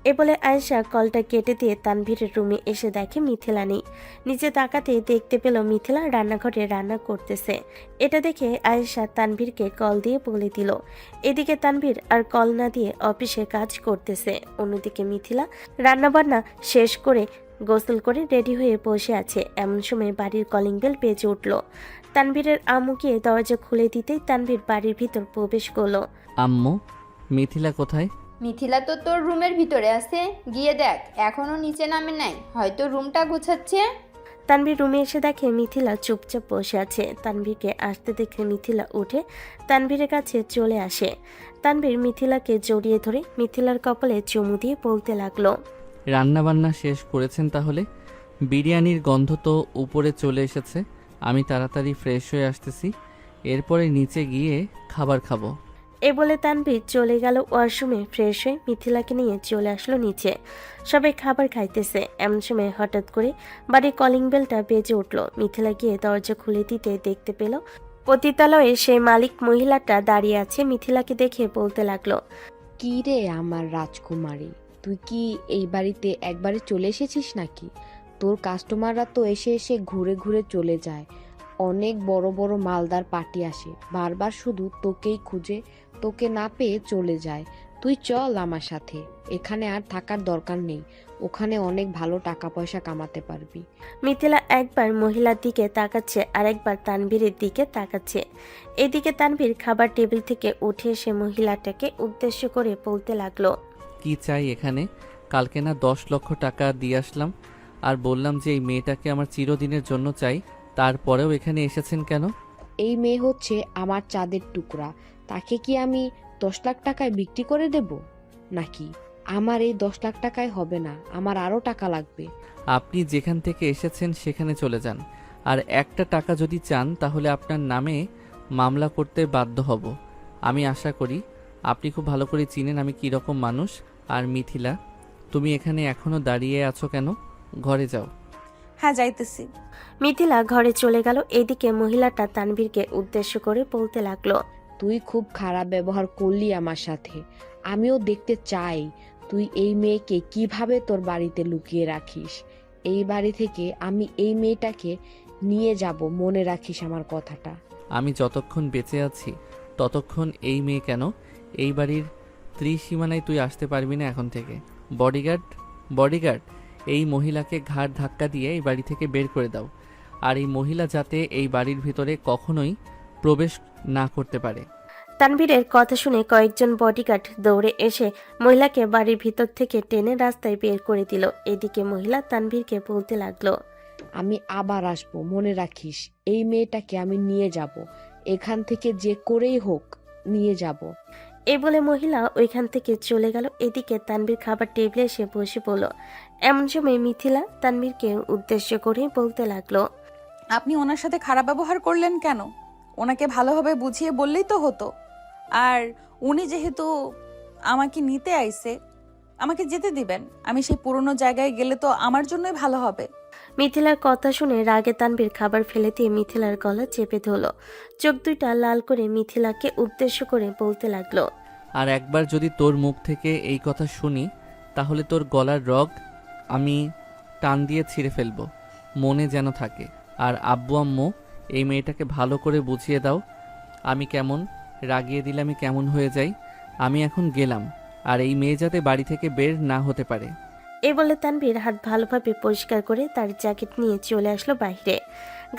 এ বলে আয়েশা কলটা কেটে দিয়ে তানভীরের রুমে এসে দেখে মিথিলা নেই। নিচে তাকাতে দেখতে পেল মিথিলা রান্নাঘরে রান্না করতেছে। এটা দেখে আয়েশা তানভীরকে কল দিয়ে বলে দিল। এদিকে তানভীর আর কল না দিয়ে অফিসে কাজ করতেছে। অন্যদিকে মিথিলা রান্নাবান্না শেষ করে গোসল করে রেডি হয়ে বসে আছে। এমন সময় বাড়ির কলিং বেল বেজে উঠল। তানভীরের আম্মু গিয়ে দরজা খুলে দিতেই তানভীর বাড়ির ভিতর প্রবেশ করলো। আম্মু, মিথিলা কোথায়? মিথিলা তো তোর রুমের ভিতরে আছে, গিয়ে দেখ, এখনো নিচে নামে নাই, হয়তো রুমটা গুছাচ্ছে। তানভীর রুমে এসে দেখে মিথিলা চুপচাপ বসে আছে। তানভীরকে আসতে দেখে মিথিলা উঠে তানভীরের কাছে চলে আসে। তানভীর মিথিলাকে জড়িয়ে ধরে মিথিলার কপালে চুমু দিয়ে বলতে লাগলো। রান্না বান্না শেষ করেছেন তাহলে? বিরিয়ানির গন্ধ তো উপরে চলে এসেছে। আমি তাড়াতাড়ি ফ্রেশ হয়ে আসতেছি, এরপরে নিচে গিয়ে খাবার খাবো। এ বলে তানভীর চলে গেল ওয়াশরুমে। ফ্রেশ হয়ে মিথিলাকে নিয়ে চলে আসলো নিচে। সবাই খাবার খাইতেছে। এমন সময় হঠাৎ করে বাড়ির কলিং বেলটা বেজে উঠল। মিথিলা গিয়ে দরজা খুলে দিতে দেখতে পেল পতিতালয়ে সেই মালিক মহিলাটা দাঁড়িয়ে আছে। মিথিলাকে দেখে বলতে লাগলো। কি রে আমার রাজকুমারী, তুই কি এই বাড়িতে একবারে চলে এসেছিস নাকি? তোর কাস্টমাররা তো এসে এসে ঘুরে ঘুরে চলে যায়। অনেক বড় বড় মালদার পার্টি আসে, বারবার শুধু তোকেই খুঁজে, তোকে না পেয়ে চলে যায়। তুই চল আমার সাথে, এখানে আর থাকার দরকার নেই, ওখানে অনেক ভালো টাকা পয়সা কামাতে পারবি। মিথিলা একবার মহিলার দিকে তাকাচ্ছে আর একবার তানভীরের দিকে তাকাচ্ছে। এদিকে তানভীর খাবার টেবিল থেকে উঠে এসে মহিলাটাকে উদ্দেশ্য করে বলতে লাগলো। কি চাই এখানে? কালকে না 10 লক্ষ টাকা দিয়ে আসলাম আর বললাম যে এই মেয়েটাকে আমার চিরদিনের জন্য চাই, তারপরেও এখানে এসেছেন কেন? এই মেয়ে হচ্ছে আমার চাঁদের টুকরা, তাকে কি আমি 10 লাখ টাকায় বিক্রি করে দেব নাকি? আমার এই 10 লাখ টাকায় হবে না, আমার আরও টাকা লাগবে। আপনি যেখান থেকে এসেছেন সেখানে চলে যান, আর একটা টাকা যদি চান তাহলে আপনার নামে মামলা করতে বাধ্য হব। আমি আশা করি আপনি খুব ভালো করে চিনেন আমি কীরকম মানুষ। আর মিথিলা, তুমি এখানে এখনো দাঁড়িয়ে আছো কেন? ঘরে যাও। হ্যাঁ, যাইতেছি। মিথিলা ঘরে চলে গেল। এদিকে মহিলাটা তানভীরকে উদ্দেশ্য করে বলতে লাগলো। তুই খুব খারাপ ব্যবহার করলি আমার সাথে। আমিও দেখতে চাই তুই এই মেয়েকে কিভাবে তোর বাড়িতে লুকিয়ে রাখিস। এই বাড়ি থেকে আমি এই মেয়েটাকে নিয়ে যাব, মনে রাখিস আমার কথাটা। আমি যতক্ষণ বেঁচে আছি ততক্ষণ এই মেয়ে কেন, এই বাড়ির ত্রিসীমানায় তুই আসতে পারবি না এখন থেকে। বডিগার্ড, বডিগার্ড, এই মহিলাকে ঘাড় ধাক্কা দিয়ে এই বাড়ি থেকে বের করে দাও। আর এই মহিলা যাতে এই বাড়ির ভিতরে কখনোই প্রবেশ না করতে পারে। তানভীরের কথা শুনে কয়েকজন বডিগার্ড দৌড়ে এসে মহিলাকে বাড়ির ভিতর থেকে টেনে রাস্তায় বের করে দিল। এদিকে মহিলা তানভীরকে বলতে লাগলো। আমি আবার আসবো, মনে রাখিস। এই মেয়েটাকে আমি নিয়ে যাব, এখান থেকে যে করেই হোক নিয়ে যাব। এই বলে মহিলা ওইখান থেকে চলে গেল। এদিকে তানভীর খাবার টেবিলে এসে বসে পড়ল। এমন সময় মিথিলা তানভীরকে উদ্দেশ্য করে বলতে লাগলো। আপনি ওনার সাথে খারাপ ব্যবহার করলেন কেন? ওনাকে ভালোভাবে বুঝিয়ে বললেই তো হতো। আর উনি যেহেতু আমাকে নিতে আইছে, আমাকে যেতে দিবেন। আমি সেই পুরনো জায়গায় গেলে তো আমার জন্যই ভালো হবে। মিথিলার কথা শুনে রাগে তানভীর খাবার ফেলে দিয়ে মিথিলার গলা চেপে ধরল। চোখ দুইটা লাল করে মিথিলাকে উদ্দেশ্য করে বলতে লাগলো। আর একবার যদি তোর মুখ থেকে এই কথা শুনি তাহলে তোর গলার রগ আমি টান দিয়ে ছিঁড়ে ফেলবো, মনে যেন থাকে। আর আব্বু আম্মু, এই মেয়েটাকে ভালো করে বুঝিয়ে দাও আমি কেমন, রাগিয়ে দিলে আমি কেমন হয়ে যাই। আমি এখন গেলাম, আর এই মেয়ে যাতে বাড়ি থেকে বের না হতে পারে। এ বলে তানভীর হাত ভালোভাবে পরিষ্কার করে তার জ্যাকেট নিয়ে চলে আসলো বাইরে।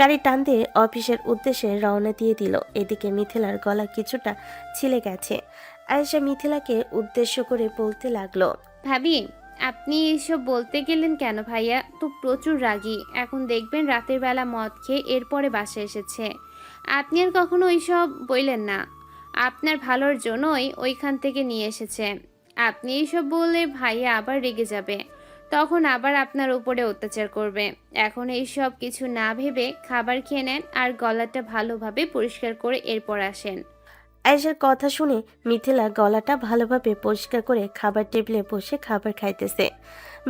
গাড়ি টান দিয়ে অফিসের উদ্দেশ্যে রওনা দিয়ে দিল। এদিকে মিথিলার গলা কিছুটা ছিলে গেছে। আয়েশা মিথিলাকে উদ্দেশ্য করে বলতে লাগলো। ভাবি, আপনি এসব বলতে গেলেন কেন? ভাইয়া তো প্রচুর রাগী, এখন দেখবেন রাতের বেলা মদ খেয়ে এরপরে বাসায় এসেছে। আপনি আর কখনো ওইসব বললেন না, আপনার ভালোর জন্যই ওইখান থেকে নিয়ে এসেছে। আপনি এইসব বললে ভাইয়া আবার রেগে যাবে, তখন আবার আপনার উপরে অত্যাচার করবে। এখন এইসব কিছু না ভেবে খাবার খেয়ে নেন আর গলাটা ভালোভাবে পরিষ্কার করে এরপর আসেন। আয়েশার কথা শুনে মিথিলা গলাটা ভালোভাবে পরিষ্কার করে খাবার টেবিলে বসে খাবার খাইতেছে।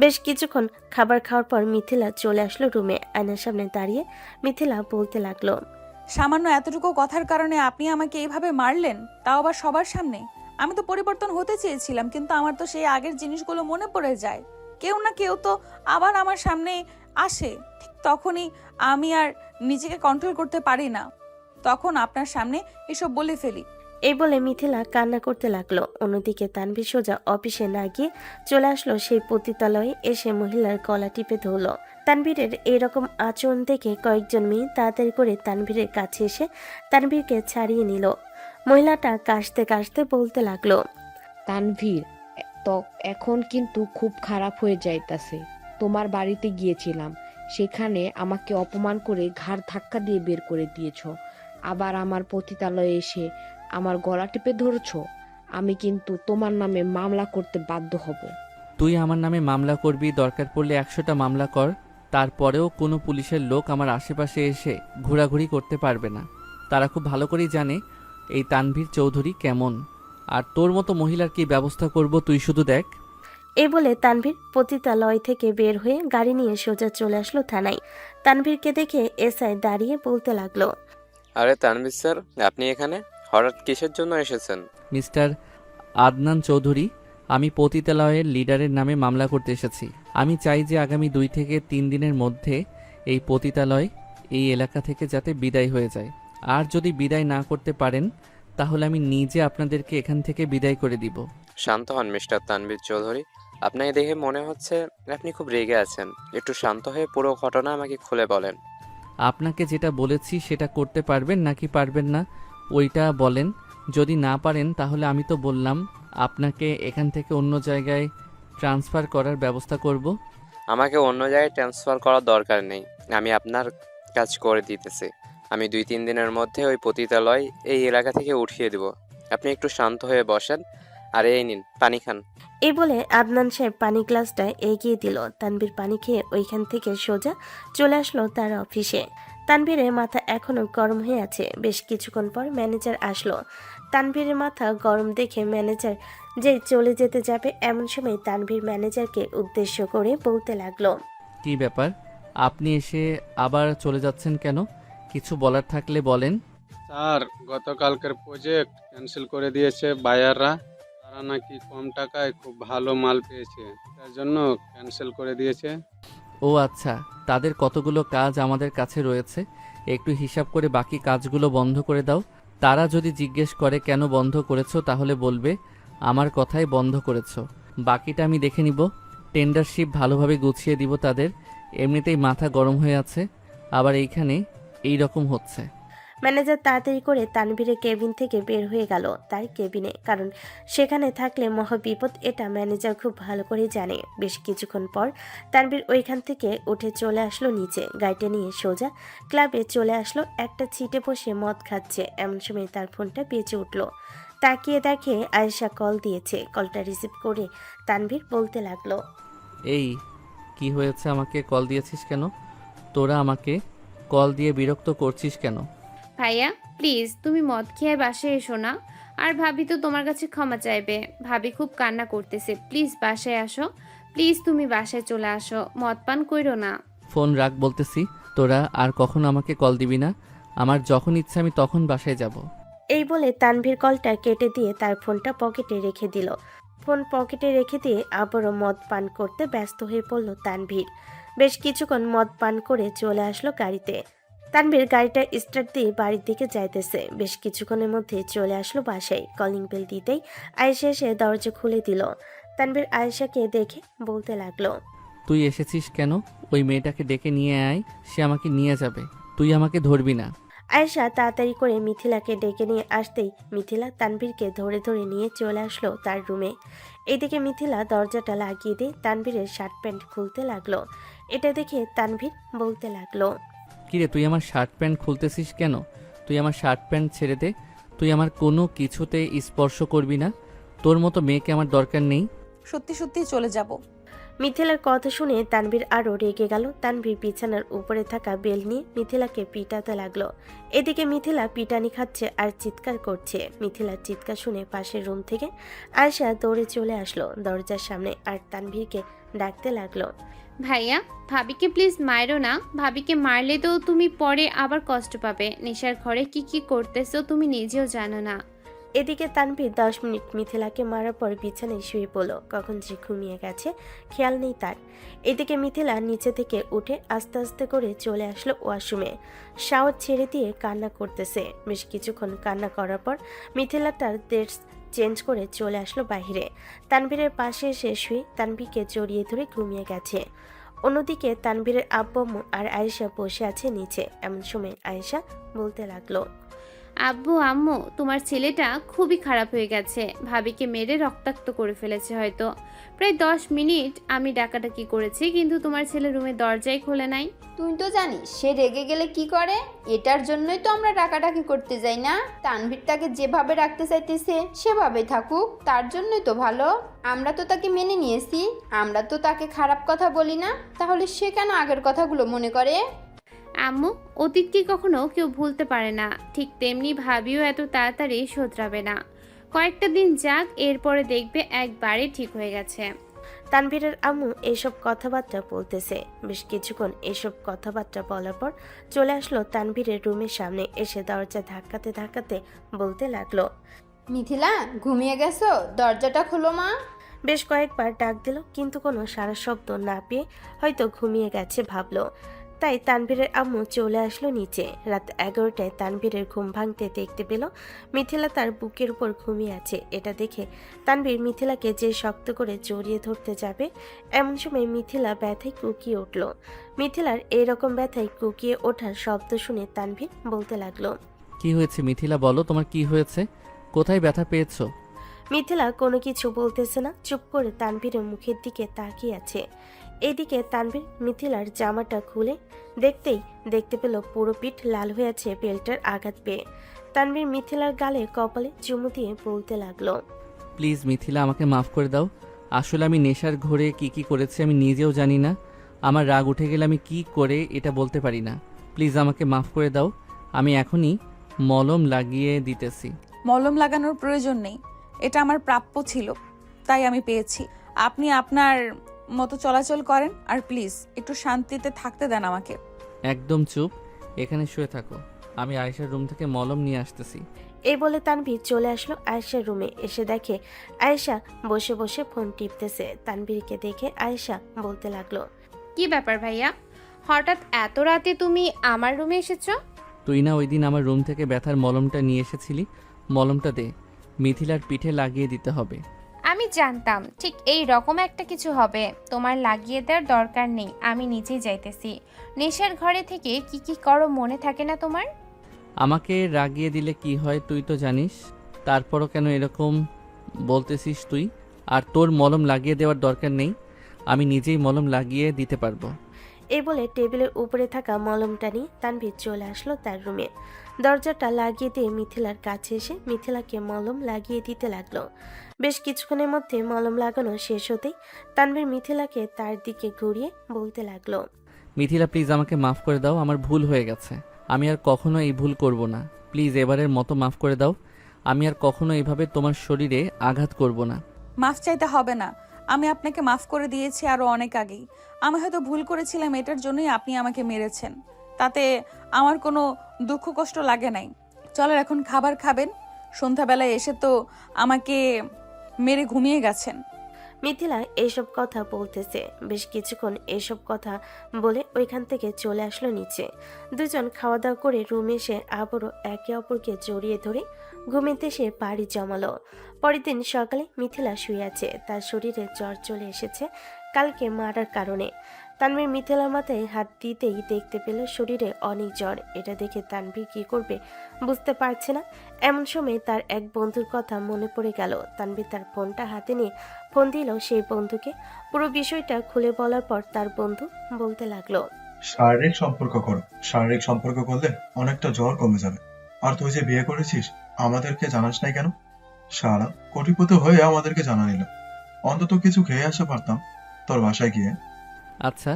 বেশ কিছুক্ষণ খাবার খাওয়ার পর মিথিলা চলে আসলো রুমে। আয়নার সামনে দাঁড়িয়ে মিথিলা বলতে লাগলো। সামান্য এতটুকু কথার কারণে আপনি আমাকে এইভাবে মারলেন, তাও আবার সবার সামনে। আমি তো পরিবর্তন হতে চেয়েছিলাম, কিন্তু আমার তো সেই আগের জিনিসগুলো মনে পড়ে যায়। কেউ না কেউ তো আবার আমার সামনে আসে, ঠিক তখনই আমি আর নিজেকে কন্ট্রোল করতে পারি না, তখন আপনার সামনে এসব বলে ফেলি। এই বলে মিথিলা কান্না করতে লাগলো। অন্যদিকে তানভীর সোজা অফিসে না গিয়ে চলে আসলো সেই পতিতালয়ে, এসে মহিলার গলা টিপে ধরলো। তানভীরের এরকম আচরণ দেখে কয়েকজন মেয়ে তাড়াতাড়ি করে তানভীরের কাছে এসে তানভীরকে ছাড়িয়ে নিল। মহিলাটা কাশতে কাশতে বলতে লাগলো, তানভীর, তো এখন কিন্তু খুব খারাপ হয়ে যাইতাছে। তোমার বাড়িতে গিয়েছিলাম, সেখানে আমাকে অপমান করে ঘাড় ধাক্কা দিয়ে বের করে দিয়েছো, আবার আমার পতিতালয়ে এসে আমার গলা টিপে ধরছো। আমি কিন্তু তোমার নামে মামলা করতে বাধ্য হব। তুই আমার নামে মামলা করবি, দরকার পড়লে 100টা মামলা কর, তারপরেও কোনো পুলিশের লোক আমার আশেপাশে এসে ঘোরাঘুরি করতে পারবে না। তারা খুব ভালো করেই জানে এই তানভীর চৌধুরী কেমন, আর তোর মতো মহিলার কি ব্যবস্থা করব তুই শুধু দেখ। এই বলে তানভীর পতিতালয় থেকে বের হয়ে গাড়ি নিয়ে সোজা চলে আসলো থানায়। তানভীরকে দেখে এসআই দাঁড়িয়ে বলতে লাগলো, আরে তানভীর স্যার, আপনি এখানে হঠাৎ কিসের জন্য এসেছেন? মিস্টার আদনান চৌধুরী, আমি পতিতালয়ের লিডারের নামে মামলা করতে এসেছি। আমি চাই যে আগামী 2 থেকে 3 দিনের মধ্যে এই পতিতালয় এই এলাকা থেকে যাতে বিদায় হয়ে যায়। আর যদি বিদায় না করতে পারেন তাহলে আমি নিজে আপনাদেরকে এখান থেকে বিদায় করে দিব। শান্ত হন মিস্টার তানভীর চৌধুরী, আপনাকে দেখে মনে হচ্ছে আপনি খুব রেগে আছেন। একটু শান্ত হয়ে পুরো ঘটনা আমাকে খুলে বলেন। আপনাকে যেটা বলেছি সেটা করতে পারবেন নাকি পারবেন না ওইটা বলেন। যদি না পারেন তাহলে আমি তো বললাম আপনাকে এখান থেকে অন্য জায়গায় ট্রান্সফার করার ব্যবস্থা করব। আমাকে অন্য জায়গায় ট্রান্সফার করার দরকার নেই, আমি আপনার কাজ করে দিতেছি। আমি 2-3 দিনের মধ্যে ওই পতিতালয় এই এলাকা থেকে উঠিয়ে দেব। আপনি একটু শান্ত হয়ে বসেন, আর এই নিন পানি খান। এই বলে আদনান সাহেব পানি গ্লাসটা এগিয়ে দিল। তানভীর পানি খেয়ে ওইখান থেকে সোজা চলে আসলো তার অফিসে। তানভীরের মাথা এখনো গরম হয়ে আছে। বেশ কিছুক্ষণ পর ম্যানেজার আসলো। তানভীরের মাথা গরম দেখে ম্যানেজার যে চলে যেতে যাবে, এমন সময় তানভীর ম্যানেজারকে উদ্দেশ্য করে বলতে লাগলো, কি ব্যাপার, আপনি এসে আবার চলে যাচ্ছেন কেন? কিছু বলার থাকলে বলেন। স্যার, গতকালকের প্রজেক্ট ক্যান্সেল করে দিয়েছে বায়াররা। তারা নাকি কম টাকায় খুব ভালো মাল পেয়েছে, তার জন্য ক্যান্সেল করে দিয়েছে। ও আচ্ছা, তাদের কতগুলো কাজ আমাদের কাছে রয়েছে, একটু হিসাব করে বাকি কাজগুলো বন্ধ করে দাও। তারা যদি জিজ্ঞেস করে কেন বন্ধ করেছো তাহলে বলবে আমার কথাই বন্ধ করেছো, বাকিটা আমি দেখে নিব। টেন্ডারশিপ ভালোভাবে গুছিয়ে দিব তাদের। এমনিতেই মাথা গরম হয়ে আছে, আবার এইখানে এই রকম হচ্ছে। ম্যানেজার তাড়াতাড়ি করে তানভীরের কেবিন থেকে বের হয়ে গেল তার কেবিনে, কারণ সেখানে থাকলে মহাবিপদ, এটা ম্যানেজার খুব ভালো করে জানে। বেশ কিছুক্ষণ পর তানভীর ওইখান থেকে উঠে চলে আসলো নিচে, গাড়িটা নিয়ে সোজা ক্লাবে চলে আসলো। একটা সিটে বসে মদ খাচ্ছে, এমন সময় তার ফোনটা বেজে উঠলো। তাকিয়ে দেখে আয়েশা কল দিয়েছে। কলটা রিসিভ করে তানভীর বলতে লাগলো, এই কি হয়েছে, আমাকে কল দিয়েছিস কেন? তোরা আমাকে কল দিয়ে বিরক্ত করছিস কেন? ভাইয়া প্লিজ তুমি মদ খেয়ে বাসায় এসো না। আর ভাবি তো তোমার কাছে ক্ষমা চাইবে, ভাবি খুব কান্না করতেছে। প্লিজ বাসায় আসো, প্লিজ তুমি বাসায় চলে আসো, মদ পান কইরো না। ফোন রাখ বলতেছি। তোরা আর কখনো আমাকে কল দিবি না। আমার যখন ইচ্ছা আমি তখন বাসায় যাব। এই বলে তানভীর কলটা কেটে দিয়ে তার ফোনটা পকেটে রেখে দিল। ফোন পকেটে রেখে দিয়ে আবারও মদ পান করতে ব্যস্ত হয়ে পড়ল তানভীর। বেশ কিছুক্ষণ মদ পান করে চলে আসলো গাড়িতে। তানভীর গাড়িটা স্টার্ট দিয়ে বাড়ির দিকে যাইতেছে। বেশ কিছুক্ষণের মধ্যে চলে আসলো বাসায়। কলিং বেল দিতেই আয়েশা এসে দরজা খুলে দিল। তানভীর আয়েশাকে দেখে বলতে লাগলো, তুই এসেছিস কেন? ওই মেয়েটাকে ডেকে নিয়ে আয়, সে আমাকে নিয়ে যাবে, তুই আমাকে ধরবি না। আয়েশা তাড়াতাড়ি করে মিথিলাকে ডেকে নিয়ে আসতেই মিথিলা তানভীরকে ধরে ধরে নিয়ে চলে আসলো তার রুমে। এইদিকে মিথিলা দরজাটা লাগিয়ে দিয়ে তানভীরের শার্ট প্যান্ট খুলতে লাগলো। এটা দেখে তানভীর বলতে লাগলো, কিরে, তুই আমার শার্ট প্যান্ট খুলতেছিস কেন? তুই আমার শার্ট প্যান্ট ছেড়ে দে। তুই আমার কোনো কিছুতে স্পর্শ করবি না। তোর মতো মেয়েকে আমার দরকার নেই। সত্যি সত্যি চলে যাব। মিথিলার কথা শুনে তানভীর আরও রেগে গেল। তানভীর বিছানার উপরে থাকা বেল নিয়ে মিথিলাকে পিটাতে লাগলো। এদিকে মিথিলা পিটানি খাচ্ছে আর চিৎকার করছে। মিথিলার চিৎকার শুনে পাশের রুম থেকে আয়েশা দৌড়ে চলে আসলো দরজার সামনে, আর তানভীরকে ডাকতে লাগলো, ভাইয়া ভাবিকে প্লিজ মারো না, ভাবিকে মারলে তো তুমি পরে আবার কষ্ট পাবে। নেশার ঘরে কি কি করতেছো তুমি নিজেও জানো না। এদিকে তানভীর 10 মিনিট মিথিলাকে মারার পর বিছানায় শুয়ে পড়ল। কখন যে ঘুমিয়ে গেছে খেয়াল নেই তার। এদিকে মিথিলা নিচে থেকে উঠে আস্তে আস্তে করে চলে আসলো ওয়াশরুমে। শাওয়ার ছেড়ে দিয়ে কান্না করতেছে। বেশ কিছুক্ষণ কান্না করার পর মিথিলা তার ড্রেস চেঞ্জ করে চলে আসলো বাইরে। তানভীরের পাশে এসে শুয়ে তানভীরকে জড়িয়ে ধরে ঘুমিয়ে গেছে। অন্যদিকে তানভীরের আব্বু আম্মু আর আয়েশা বসে আছে নিচে। এমন সময় আয়েশা বলতে লাগলো, আব্বু আম্মু, তোমার ছেলেটা খুবই খারাপ হয়ে গেছে। ভাবিকে মেরে রক্তাক্ত করে ফেলেছে হয়তো। প্রায় 10 মিনিট আমি ডাকাডাকি করেছি, কিন্তু তোমার ছেলে রুমের দরজাই খোলে নাই। তুই তো জানিস সে রেগে গেলে কি করে। এটার জন্যই তো আমরা ডাকাডাকি করতে যাই না। তানভীর তাকে যেভাবে রাখতে চাইতেছে সেভাবেই থাকুক, তার জন্যই তো ভালো। আমরা তো তাকে মেনে নিয়েছি, আমরা তো তাকে খারাপ কথা বলি না। তাহলে সে কেন আগের কথাগুলো মনে করে? আম্মু, অতীতকে কখনো কেউ ভুলতে পারে না, ঠিক তেমনি ভাবিও এত তাড়াতাড়ি শোধরাবে না। কয়েকটা দিন যাক, এরপরে দেখবে একবারে ঠিক হয়ে গেছে। তানভীরের আম্মু এইসব কথাবার্তা বলতেছে। বেশ কিছুক্ষণ এসব কথাবার্তা বলার পর চলে আসলো তানভীরের রুমের সামনে। এসে দরজা ধাক্কাতে ধাক্কাতে বলতে লাগলো, মিথিলা, ঘুমিয়ে গেছো? দরজাটা খোলো মা। বেশ কয়েকবার ডাক দিল, কিন্তু কোনো সারা শব্দ না পেয়ে হয়তো ঘুমিয়ে গেছে ভাবলো। তাই তানভীরের আম্মু চলে আসলো নিচে। রাত 11টায় তানভীরের ঘুম ভাঙতে দেখতে পেল মিথিলা তার বুকের উপর ঘুমিয়ে আছে। এটা দেখে তানভীর মিথিলাকে যে শক্ত করে জড়িয়ে ধরতে যাবে, এমন সময় মিথিলা ব্যথায় কুকিয়ে উঠল। মিথিলার এইরকম ব্যথায় কুকিয়ে ওঠার শব্দ শুনে তানভীর বলতে লাগলো, কি হয়েছে মিথিলা, বলো তোমার কি হয়েছে? কোথায় ব্যথা পেয়েছো? মিথিলা কোনো কিছু বলতেছে না, চুপ করে তানভীরের মুখের দিকে তাকিয়ে আছে। এদিকে তানভীর মিথিলার জামাটা খুলে দেখতে পেল পুরো পিঠ লাল হয়ে আছে বেল্টের আঘাত পেয়ে। তানভীর মিথিলার গালে কপালে চুমু দিয়ে বলতে লাগলো, প্লিজ মিথিলা, আমাকে মাফ করে দাও। আসলে আমি নেশার ঘোরে কি করেছি আমি নিজেও জানি না। আমার রাগ উঠে গেলে আমি কি করে এটা বলতে পারি না। প্লিজ আমাকে মাফ করে দাও। আমি এখনই মলম লাগিয়ে দিতেছি। মলম লাগানোর প্রয়োজন নেই, এটা আমার প্রাপ্য ছিল, তাই আমি পেয়েছি। আপনি আপনার মতো চলাচল করেন, আর প্লিজ একটু শান্তিতে থাকতে দেন আমাকে। একদম চুপ, এখানে শুয়ে থাকো। আমি আয়েশার রুম থেকে মলম নিয়ে আসতেছি। এই বলে তানভীর চলে আসলো আয়েশার রুমে। এসে দেখে আয়েশা বসে বসে ফোন টিপতেছে। তানভীরকে দেখে আয়েশা বলতে লাগলো, কি ব্যাপার ভাইয়া, হঠাৎ এত রাতে তুমি আমার রুমে এসেছো? তুই না ওই দিন আমার রুম থেকে ব্যথার মলমটা নিয়ে এসেছিলি, মলমটা দে, মিথিলার পিঠে লাগিয়ে দিতে হবে। আমি জানতাম ঠিক এই রকম একটা কিছু হবে। তোমার লাগিয়ে দেওয়ার দরকার নেই, আমি নিচেই যাইতেছি। নেশার ঘরে থেকে কি করো মনে থাকে না তোমার? আমাকে রাগিয়ে দিলে কি হয় তুই তো জানিস, তারপরও কেন এরকম বলতেছিস তুই? আর তোর মলম লাগিয়ে দেওয়ার দরকার নেই, আমি নিজেই মলম লাগিয়ে দিতে পারবো। এই বলে টেবিলের উপরে থাকা মলমটা নিয়ে তানভীর চলে আসলো তার রুমে। দরজাটা লাগিয়ে দিয়ে মিথিলার কাছে এসে মিথিলাকে মলম লাগিয়ে দিতে লাগলো। বেশ কিছুক্ষণের মধ্যে মলম লাগানো শেষ হতেই তানভীর মিথিলাকে তার দিকে ঘুরিয়ে বলতে লাগলো, মিথিলা প্লিজ আমাকে মাফ করে দাও, আমার ভুল হয়ে গেছে। আমি আর কখনো এই ভুল করব না। প্লিজ এবারের মতো মাফ করে দাও। আমি আর কখনো এইভাবে তোমার শরীরে আঘাত করব না। মাফ চাইতে হবে না, আমি আপনাকে মাফ করে দিয়েছি আরও অনেক আগেই। আমি হয়তো ভুল করেছিলাম, এটার জন্যই আপনি আমাকে মেরেছেন। তাতে আমার কোনো দুঃখ কষ্ট লাগে নাই। চলেন এখন খাবার খাবেন। সন্ধ্যাবেলায় এসে তো আমাকে মেরে ঘুমিয়ে গেছেন। মিথিলা এইসব কথা বলতেছে। বেশ কিছুক্ষণ এইসব কথা বলে ওইখান থেকে চলে আসলো নিচে। দুজন খাওয়া দাওয়া করে রুমে এসে আবারও একে অপরকে জড়িয়ে ধরে ঘুমিতে সে পাড়ি জমালো। পরের দিন সকালে মিথিলা শুয়ে আছে। তার শরীরে জ্বর চলে এসেছে কালকে মারার কারণে। তানভীর মিথিলার মাথায় হাত দিতেই দেখতে পেল শরীরে অনেক জ্বর। এটা দেখে তানভীর কি করবে বুঝতে পারছে না। এমন সময় তার এক বন্ধুর কথা মনে পড়ে গেল। তানভীর তার ফোনটা হাতে নিয়ে ফোন দিল সেই বন্ধুকে। পুরো বিষয়টা খুলে বলার পর তার বন্ধু বলতে লাগলো, শারীরিক সম্পর্ক করো, শারীরিক সম্পর্ক করলে অনেকটা জ্বর কমে যাবে। আর তুই যে বিয়ে করেছিস আমাদেরকে জানাস নাই কেন? সারা কোটিপতি হয়ে আমাদেরকে জানানিল, অন্তত কিছু খেয়ে আসতে পারতাম তোর বাসায় গিয়ে। আচ্ছা,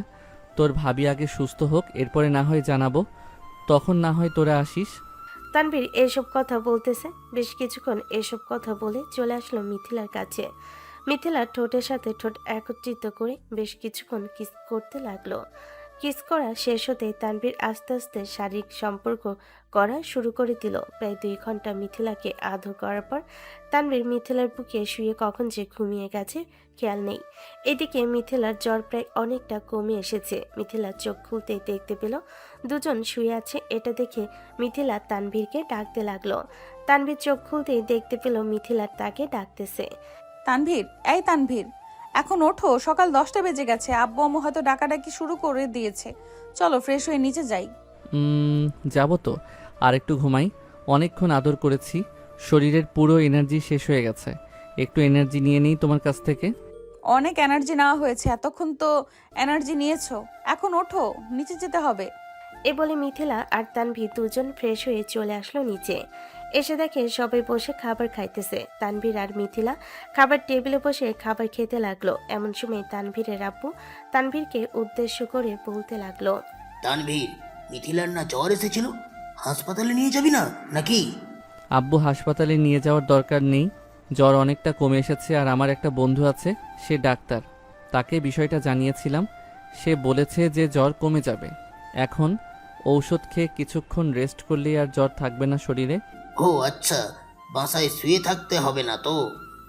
তোর ভাবি আগে সুস্থ হোক, এরপরে না হয় জানাবো, তখন না হয় তোরা আসিস। তানভীর এসব কথা বলতেছে। বেশ কিছুক্ষণ এসব কথা বলে চলে আসলো মিথিলার কাছে। মিথিলা ঠোঁটের সাথে ঠোঁট একত্রিত করে বেশ কিছুক্ষণ কিস করতে লাগলো। কিস করা শেষ হতে তানভীর আস্তে আস্তে শারীরিক সম্পর্ক করা শুরু করে দিল। প্রায় 2 ঘন্টা মিথিলাকে আদর করার পর তানভীর মিথিলার বুকে শুয়ে কখন যে ঘুমিয়ে গেছে খেয়াল নেই। এদিকে মিথিলার জ্বর প্রায় অনেকটা কমে এসেছে। মিথিলা চোখ খুলতেই দেখতে পেল দুজন শুয়ে আছে। এটা দেখে মিথিলা তানভীরকে ডাকতে লাগলো। তানভীর চোখ খুলতেই দেখতে পেল মিথিলা তাকে ডাকতেছে। তানভীর, এই তানভীর, এখন ওঠো, সকাল 10টা বেজে গেছে। আব্বু আম্মু হয়তো ডাকাডাকি শুরু করে দিয়েছে। চলো ফ্রেশ হয়ে নিচে যাই। যাব তো, আর একটু ঘুমাই। অনেকক্ষণ আদর করেছি, শরীরের পুরো এনার্জি শেষ হয়ে গেছে। একটু এনার্জি নিয়ে নিই তোমার কাছ থেকে। অনেক এনার্জি নেওয়া হয়েছে, এতক্ষণ তো এনার্জি নিয়েছো। এখন ওঠো, নিচে যেতে হবে। এ বলে মিথিলা আর তানভীর দুজন ফ্রেশ হয়ে চলে আসলো নিচে। এসে দেখে সবাই বসে খাবার খাইতেছে। তানভীর আর মিথিলা খাবার টেবিলে বসে খাবার খেতে লাগলো। এমন সময় তানভীরের আব্বু তানভীরকে উদ্দেশ্য করে বলতে লাগলো, তানভীর, মিথিলার না জ্বর এসেছিল, হাসপাতালে নিয়ে যাবি না নাকি? আব্বু, হাসপাতালে নিয়ে যাওয়ার দরকার নেই। জ্বর অনেকটা কমে এসেছে। আর আমার একটা বন্ধু আছে, সে ডাক্তার, তাকে বিষয়টা জানিয়েছিলাম। সে বলেছে যে জ্বর কমে যাবে। এখন ঔষধ খেয়ে কিছুক্ষণ রেস্ট করলেই আর জ্বর থাকবে না শরীরে। ও আচ্ছা, বাসায় শুয়ে থাকতে হবে না তো।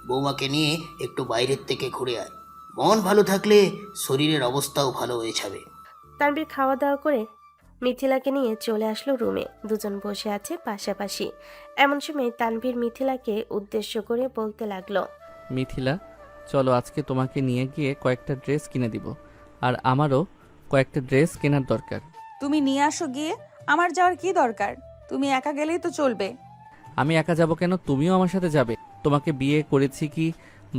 বৌমাকে নিয়ে একটু বাইরের থেকে ঘুরে আয়। মন ভালো থাকলে শরীরের অবস্থাও ভালো হয়ে যাবে। তানভীর খাওয়া দাওয়া করে মিথিলাকে নিয়ে চলে আসলো রুমে। দুজন বসে আছে পাশাপাশি। এমন সময় তানভীর মিথিলাকে উদ্দেশ্য করে বলতে লাগলো, মিথিলা, চলো আজকে তোমাকে নিয়ে গিয়ে কয়েকটা ড্রেস কিনে দিব। আর আমারও কয়েকটা ড্রেস কেনার দরকার। তুমি নিয়ে আসো গিয়ে, আমার যাওয়ার কি দরকার? তুমি একা গেলেই তো চলবে। আমি একা যাব কেন? তুমিও আমার সাথে যাবে। তোমাকে বিয়ে করেছি কি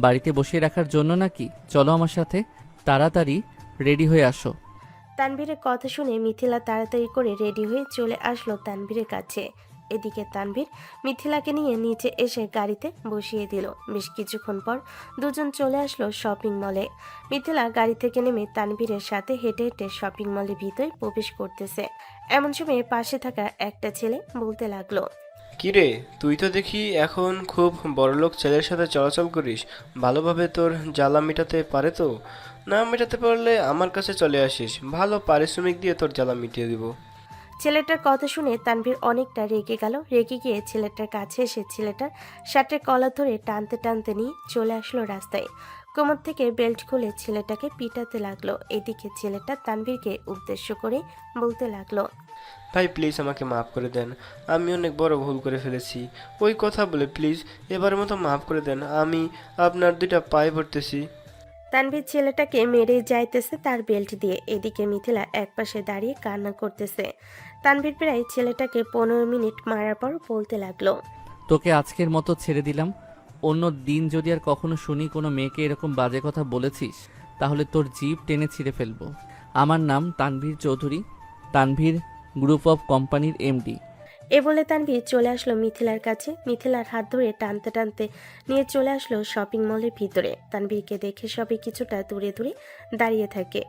বাড়িতে বসিয়ে রাখার জন্য নাকি? চলো আমার সাথে, তাড়াতাড়ি রেডি হয়ে আসো। তানভীরের কথা শুনে মিথিলা তাড়াতাড়ি করে রেডি হয়ে চলে আসলো তানভীরের কাছে। এদিকে তানভীর মিথিলাকে নিয়ে নিচে এসে গাড়িতে বসিয়ে দিল। বেশ কিছুক্ষণ পর দুজন চলে আসলো শপিং মলে। মিথিলা গাড়ি থেকে নেমে তানভীরের সাথে হেঁটে হেঁটে শপিং মলের ভিতরে প্রবেশ করতেছে। এমন সময় পাশে থাকা একটা ছেলে বলতে লাগলো, কিরে, তুই তো দেখি এখন খুব বড়লোক ছেলের সাথে চলাচল করিস। ভালোভাবে তোর জ্বালা মেটাতে পারে তো? না মেটাতে পারলে আমার কাছে চলে আসিস, ভালো পারিশ্রমিক দিয়ে তোর জ্বালা মিটিয়ে দিব। ছেলেটার কথা শুনে তানভীর অনেকটা রেগে গেল। রেগে গিয়ে ছেলেটার কাছে এসে ছেলেটার শার্টের কলার ধরে টানতে টানতে নিয়ে চলে আসলো রাস্তায়। কোমর থেকে বেল্ট খুলে ছেলেটাকে পিটাতে লাগলো। এদিকে ছেলেটা তানভীরকে উদ্দেশ্য করে বলতে লাগলো, ভাই প্লিজ আমাকে মাফ করে দেন, আমি অনেক বড় ভুল করে ফেলেছি। ওই কথা বলে প্লিজ এবারের মতো মাফ করে দেন, আমি আপনার 2টা পায়ে পড়তেছি। তানভীর ছেলেটাকে মেরে যাইতেছে তার বেল্ট দিয়ে। এদিকে মিথিলা একপাশে দাঁড়িয়ে কান্না করতেছে। তানভীর প্রায় ছেলেটাকে 15 মিনিট মারার পর বলতে লাগলো, তোকে আজকের মতো ছেড়ে দিলাম। অন্য দিন যদি আর কখনো শুনি কোনো মেয়েকে এরকম বাজে কথা বলেছিস, তাহলে তোর জিভ টেনে ছিঁড়ে ফেলবো। আমার নাম তানভীর চৌধুরী, তানভীর গ্রুপ অফ কোম্পানির এমডি। এ বলে তানভীর চলে আসলো মিথিলার কাছে। মিথিলার হাত ধরে টানতে টানতে নিয়ে চলে আসলো শপিং মলের ভিতরে। তানভীরকে দেখে সবাই কিছুটা দূরে দূরে দাঁড়িয়ে থাকে।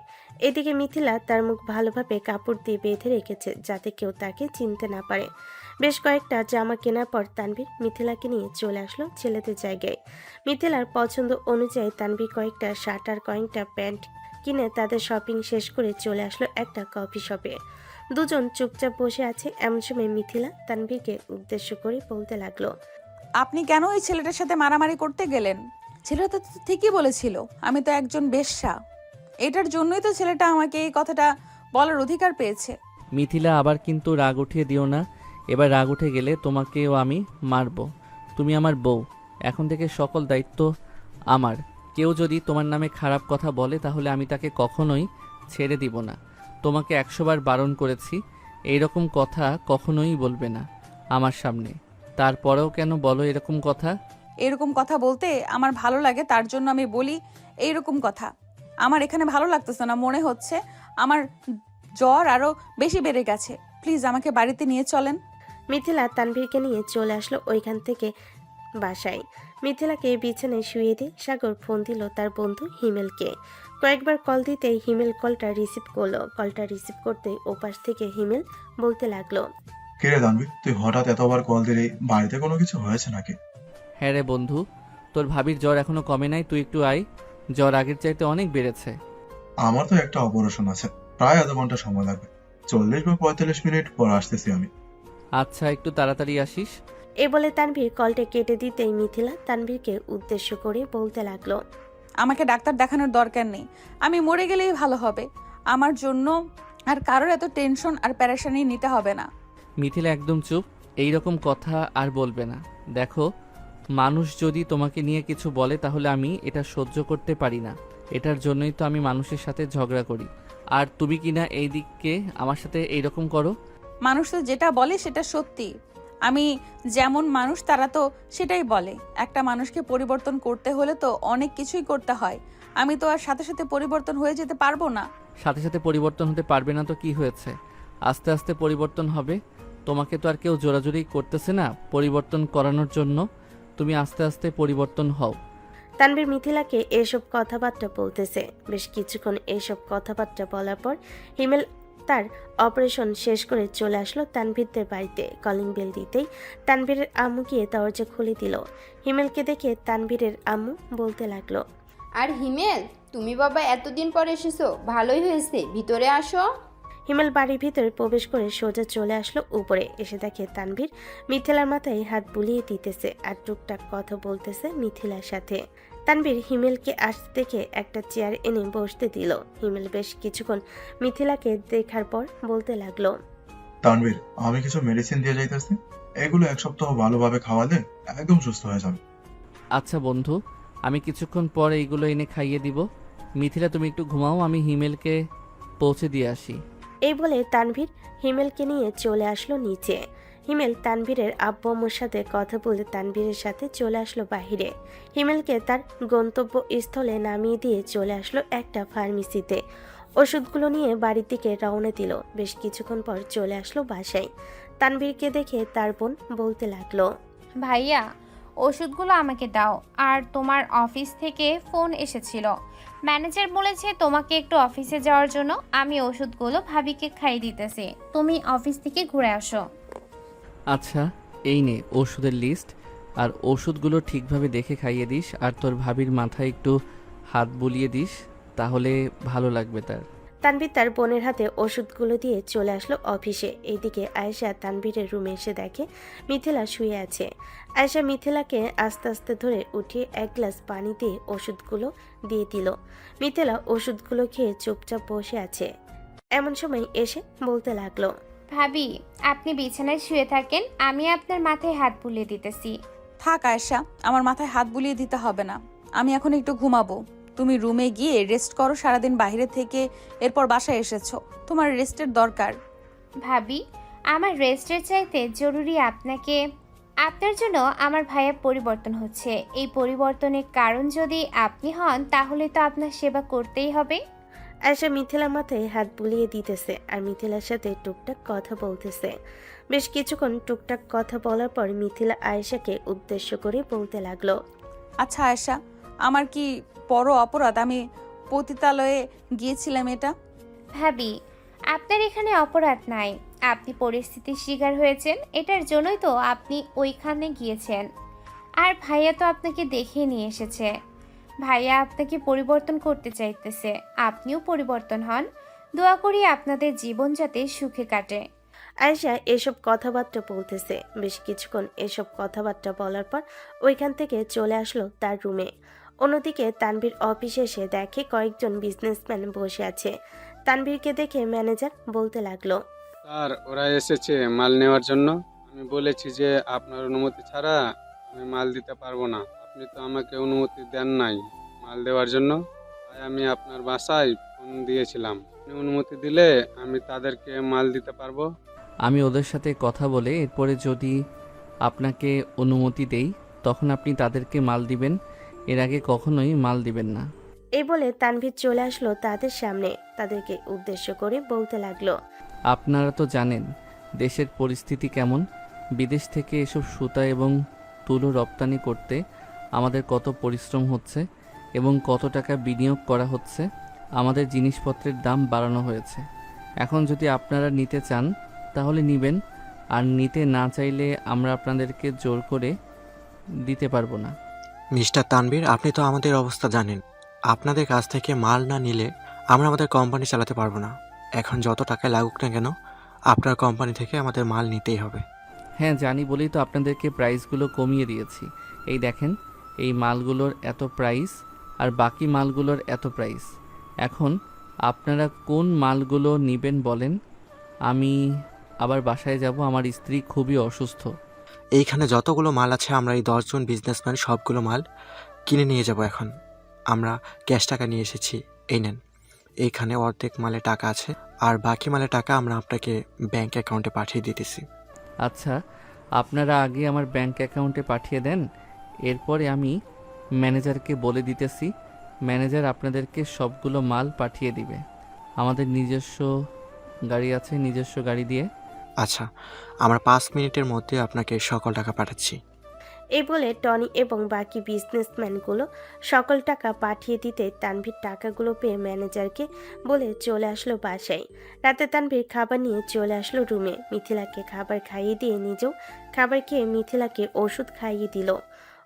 এদিকে মিথিলা তার মুখ ভালোভাবে কাপড় দিয়ে বেঁধে রেখেছে, যাতে কেউ তাকে চিনতে না পারে। বেশ কয়েকটা জামা কেনার পর তানভীর মিথিলাকে নিয়ে চলে আসলো ছেলেদের জায়গায়। মিথিলার পছন্দ অনুযায়ী তানভীর কয়েকটা শার্ট আর কয়েকটা প্যান্ট কিনে তাদের শপিং শেষ করে চলে আসলো একটা কফি শপে। দুজন চুপচাপ বসে আছে। এমন সময় মিথিলা তানভীরকে উদ্দেশ্য করে বলতে লাগলো, আপনি কেন ওই ছেলেটার সাথে মারামারি করতে গেলেন? ছেলেটা তো ঠিকই বলেছিল, আমি তো একজন বেশ্যা। এটার জন্যই তো ছেলেটা আমাকে এই কথাটা বলার অধিকার পেয়েছে। মিথিলা, আবার কিন্তু রাগ উঠিয়ে দিও না। এবার রাগ উঠে গেলে তোমাকেও আমি মারবো। তুমি আমার বউ, এখন থেকে সকল দায়িত্ব আমার। কেউ যদি তোমার নামে খারাপ কথা বলে তাহলে আমি তাকে কখনোই ছেড়ে দিব না। তোমাকে 100 বার বারণ করেছি, এইরকম কথা কখনোই বলবে না আমার সামনে। তারপরেও কেন বলো এরকম কথা? এরকম কথা বলতে আমার ভালো লাগে, তার জন্য আমি বলি এইরকম কথা। আমার এখানে ভালো লাগতেছে না, মনে হচ্ছে আমার জ্বর আরো বেশি বেড়ে গেছে। প্লিজ আমাকে বাড়িতে নিয়ে চলেন। মিথিলা তানভীরকে নিয়ে চলে আসলো ওইখান থেকে বাসায়। মিথিলাকে বিছানায় শুয়ে দিয়ে সাগর ফোন দিল তার বন্ধু হিমেলকে। কয়েকবার কল দিতেই হিমেল কলটা রিসিভ করলো। কলটা রিসিভ করতেই ওপাশ থেকে হিমেল বলতে লাগলো, কিরে তানভীর, তুই হঠাৎ এতবার কল দিলি, বাড়িতে কোনো কিছু হয়েছে নাকি? হ্যাঁ রে বন্ধু, তোর ভাবির জ্বর এখনো কমে নাই, তুই একটু আয়। জ্বর আগের চাইতে অনেক বেড়েছে। আমার তো একটা অপারেশন আছে, প্রায় আধা ঘন্টা সময় লাগবে। 40 বা 45 মিনিট পর আসতেছি আমি। আচ্ছা, একটু তাড়াতাড়ি আসিস। এ বলে তানভীর কলটা কেটে দিতেই মিথিলা তানভীরকে উদ্দেশ্য করে বলতে লাগলো, আমাকে ডাক্তার দেখানোর দরকার নেই, আমি মরে গেলেই ভালো হবে। আমার জন্য আর কারোর এত টেনশন আর প্যারেশানি নিতে হবে না। মিথিলা একদম চুপ, এই রকম কথা আর বলবে না। দেখো, মানুষ যদি তোমাকে নিয়ে কিছু বলে তাহলে আমি এটা সহ্য করতে পারি না। এটার জন্যই তো আমি মানুষের সাথে ঝগড়া করি। আর তুমি কিনা এই দিককে আমার সাথে এইরকম করো। মানুষ তো যেটা বলে সেটা সত্যি। আমি যেমন মানুষ তারা তো সেটাই বলে। একটা মানুষকে পরিবর্তন করতে হলে তো অনেক কিছুই করতে হয়। আমি তো আর সাথে সাথে পরিবর্তন হয়ে যেতে পারবো না। সাথে সাথে পরিবর্তন হতে পারবে না তো কি হয়েছে? আস্তে আস্তে পরিবর্তন হবে। তোমাকে তো আর কেউ জোরাজোরি করতেছে না পরিবর্তন করানোর জন্য। তুমি আস্তে আস্তে পরিবর্তন হও। তানভীর মিথিলাকে এসব কথাবার্তা বলতেছে। বেশ কিছুক্ষণ এসব কথাবার্তা বলার পর হিমেল তার অপারেশন শেষ করে চলে আসলো তানভীরদের বাড়িতে। কলিং বেল দিতেই তানভীরের আম্মু গিয়ে দরজা খুলে দিল। হিমেলকে দেখে তানভীরের আম্মু বলতে লাগলো, আর হিমেল, তুমি বাবা এতদিন পর এসেছো, ভালোই হয়েছে, ভিতরে আসো। হিমেল বাড়ির ভিতরে প্রবেশ করে সোজা চলে আসলো উপরে। এসে দেখে তানভীর মিথিলার মাথায় হাত বুলিয়ে দিতেছে আর টুকটাক কথা বলতেছে মিথিলার সাথে। তানভীর হিমেলকে আসতে দেখে একটা চেয়ার এনে বসতে দিল। হিমেল বেশ কিছুক্ষণ মিথিলাকে দেখার পর বলতে লাগলো, তানভীর, আমি কিছু মেডিসিন দিয়ে যাইতেছি, এগুলো 1 সপ্তাহ ভালোভাবে খাওয়ালে একদম সুস্থ হয়ে যাবে। আচ্ছা বন্ধু, আমি কিছুক্ষণ পর এইগুলো এনে খাইয়ে দিব। মিথিলা তুমি একটু ঘুমাও, আমি হিমেলকে পৌঁছে দিয়ে আসি। এই বলে তানভীর হিমেলকে নিয়ে চলে আসলো নিচে। হিমেল তানভীরের আব্বু আম্মুর সাথে কথা বলে তানভীরের সাথে চলে আসলো বাহিরে। হিমেলকে তার গন্তব্য স্থলে নামিয়ে দিয়ে চলে আসলো একটা ফার্মেসিতে। ওষুধগুলো নিয়ে বাড়ির দিকে রওনা দিল। বেশ কিছুক্ষণ পর চলে আসলো বাসায়। তানভীরকে দেখে তার বোন বলতে লাগলো, ভাইয়া, ওষুধগুলো আমাকে দাও। আর তোমার অফিস থেকে ফোন এসেছিল, ম্যানেজার বলেছে তোমাকে একটু অফিসে যাওয়ার জন্য। আমি ওষুধগুলো ভাবিকে খাইয়ে দিতেছি, তুমি অফিস থেকে ঘুরে আসো। আচ্ছা, এই নে ওষুধের লিস্ট। আর ওষুধগুলো ঠিকভাবে দেখে খাইয়ে দিস। আর তোর ভাবির মাথায় একটু হাত বুলিয়ে দিস, তাহলে ভালো লাগবে তার। তানভীর তার বোনের হাতে ওষুধগুলো দিয়ে চলে আসলো অফিসে। এইদিকে আয়েশা তানভীরের রুমে এসে দেখে মিথিলা শুয়ে আছে। আয়েশা মিথিলাকে আস্তে আস্তে ধরে উঠিয়ে 1 গ্লাস পানি দিয়ে ওষুধগুলো দিয়ে দিল। মিথিলা ওষুধগুলো খেয়ে চুপচাপ বসে আছে। এমন সময় এসে বলতে লাগলো, ভাবি, আপনি বিছানায় শুয়ে থাকেন, আমি আপনার মাথায় হাত বুলিয়ে দিতেছি। থাক আয়েশা, আমার মাথায় হাত বুলিয়ে দিতে হবে না। আমি এখন একটু ঘুমাবো। তুমি রুমে গিয়ে রেস্ট করো, সারাদিন বাইরে থেকে এরপর বাসায় এসেছো, তোমার রেস্টের দরকার। ভাবি, আমার রেস্টের চাইতে জরুরি আপনার জন্য আমার ভাইয়ের পরিবর্তন হচ্ছে। এই পরিবর্তনের কারণ যদি আপনি হন, তাহলে তো আপনার সেবা করতেই হবে। আয়েশা মিথিলার মাথায় হাত বুলিয়ে দিতেছে আর মিথিলার সাথে টুকটাক কথা বলতেছে। বেশ কিছুক্ষণ টুকটাক কথা বলার পর মিথিলা আয়েশাকে উদ্দেশ্য করে বলতে লাগলো, আচ্ছা আয়েশা, আমার কি বড় অপরাধ আমি পতিতালয়ে গিয়েছিলাম এটা? ভাবি, আপনার এখানে অপরাধ নাই, আপনি পরিস্থিতির শিকার হয়েছেন, এটার জন্যই তো আপনি ওইখানে গিয়েছেন। আর ভাইয়া তো আপনাকে দেখে নিয়ে এসেছে। ভাইয়া আপনাকে পরিবর্তন করতে চাইতেছে, আপনিও পরিবর্তন হন। দোয়া করি আপনাদের জীবন যাতে সুখে কাটে। আয়েশা এসব কথাবার্তা বলতেছে। বেশ কিছুক্ষণ এসব কথাবার্তা বলার পর ওইখান থেকে চলে আসলো তার রুমে। অন্যদিকে তানভীর অফিসে এসে দেখে কয়েকজন বিজনেসম্যান বসে আছে। তানভীরকে দেখে ম্যানেজার বলতে লাগলো, স্যার, ওরা এসেছে মাল নেওয়ার জন্য। আমি বলেছি যে আপনার অনুমতি ছাড়া আমি মাল দিতে পারবো না। আপনি তো আমাকে অনুমতি দেন নাই মাল দেওয়ার জন্য, তাই আমি আপনার বাসায় ফোন দিয়েছিলাম। আপনি অনুমতি দিলে আমি তাদেরকে মাল দিতে পারবো। আমি ওদের সাথে কথা বলে এরপরে যদি আপনাকে অনুমতি দেই তখন আপনি তাদেরকে মাল দিবেন, এর আগে কখনোই মাল দিবেন না। এই বলে তানভীর চলে আসলো তাদের সামনে। তাদেরকে উদ্দেশ্য করে বলতে লাগলো, আপনারা তো জানেন দেশের পরিস্থিতি কেমন। বিদেশ থেকে এসব সুতা এবং তুলো রপ্তানি করতে আমাদের কত পরিশ্রম হচ্ছে এবং কত টাকা বিনিয়োগ করা হচ্ছে। আমাদের জিনিসপত্রের দাম বাড়ানো হয়েছে। এখন যদি আপনারা নিতে চান তাহলে নেবেন, আর নিতে না চাইলে আমরা আপনাদেরকে জোর করে দিতে পারবো না। মিস্টার তানভীর, আপনি তো আমাদের অবস্থা জানেন। আপনাদের কাছ থেকে মাল না নিলে আমরা আমাদের কোম্পানি চালাতে পারবো না। এখন যত টাকা লাগুক না কেন আপনার কোম্পানি থেকে আমাদের মাল নিতেই হবে। হ্যাঁ জানি বলেই তো আপনাদেরকে প্রাইসগুলো কমিয়ে দিয়েছি। এই দেখেন, এই মালগুলোর এত প্রাইস আর বাকি মালগুলোর এত প্রাইস। এখন আপনারা কোন মালগুলো নেবেন বলেন। আমি আবার বাসায় যাব, আমার স্ত্রী খুবই অসুস্থ। এইখানে যতগুলো মাল আছে আমরা এই 10 জন বিজনেসম্যান সবগুলো মাল কিনে নিয়ে যাব। এখন আমরা ক্যাশ টাকা নিয়ে এসেছি, এই নেন। এইখানে অর্ধেক মালে টাকা আছে আর বাকি মালে টাকা আমরা আপনাকে ব্যাংক অ্যাকাউন্টে পাঠিয়ে দিতেছি। আচ্ছা, আপনারা আগে আমার ব্যাংক অ্যাকাউন্টে পাঠিয়ে দেন, এরপরে আমি ম্যানেজারকে বলে দিতেছি, ম্যানেজার আপনাদেরকে সবগুলো মাল পাঠিয়ে দিবে। আমাদের নিজস্ব গাড়ি আছে, নিজস্ব গাড়ি দিয়ে। আচ্ছা, আমরা 5 মিনিটের মধ্যে আপনাকে সকল টাকা পাঠাচ্ছি। এই বলে টনি এবং বাকি বিজনেসম্যানগুলো সকল টাকা পাঠিয়ে দিতে তানভীর টাকাগুলো পেয়ে ম্যানেজারকে বলে চলে আসলো বাসায়। রাতে তানভীর খাবার নিয়ে চলে আসলো রুমে। মিথিলাকে খাবার খাইয়ে দিয়ে নিজেও খাবার খেয়ে মিথিলাকে ওষুধ খাইয়ে দিল।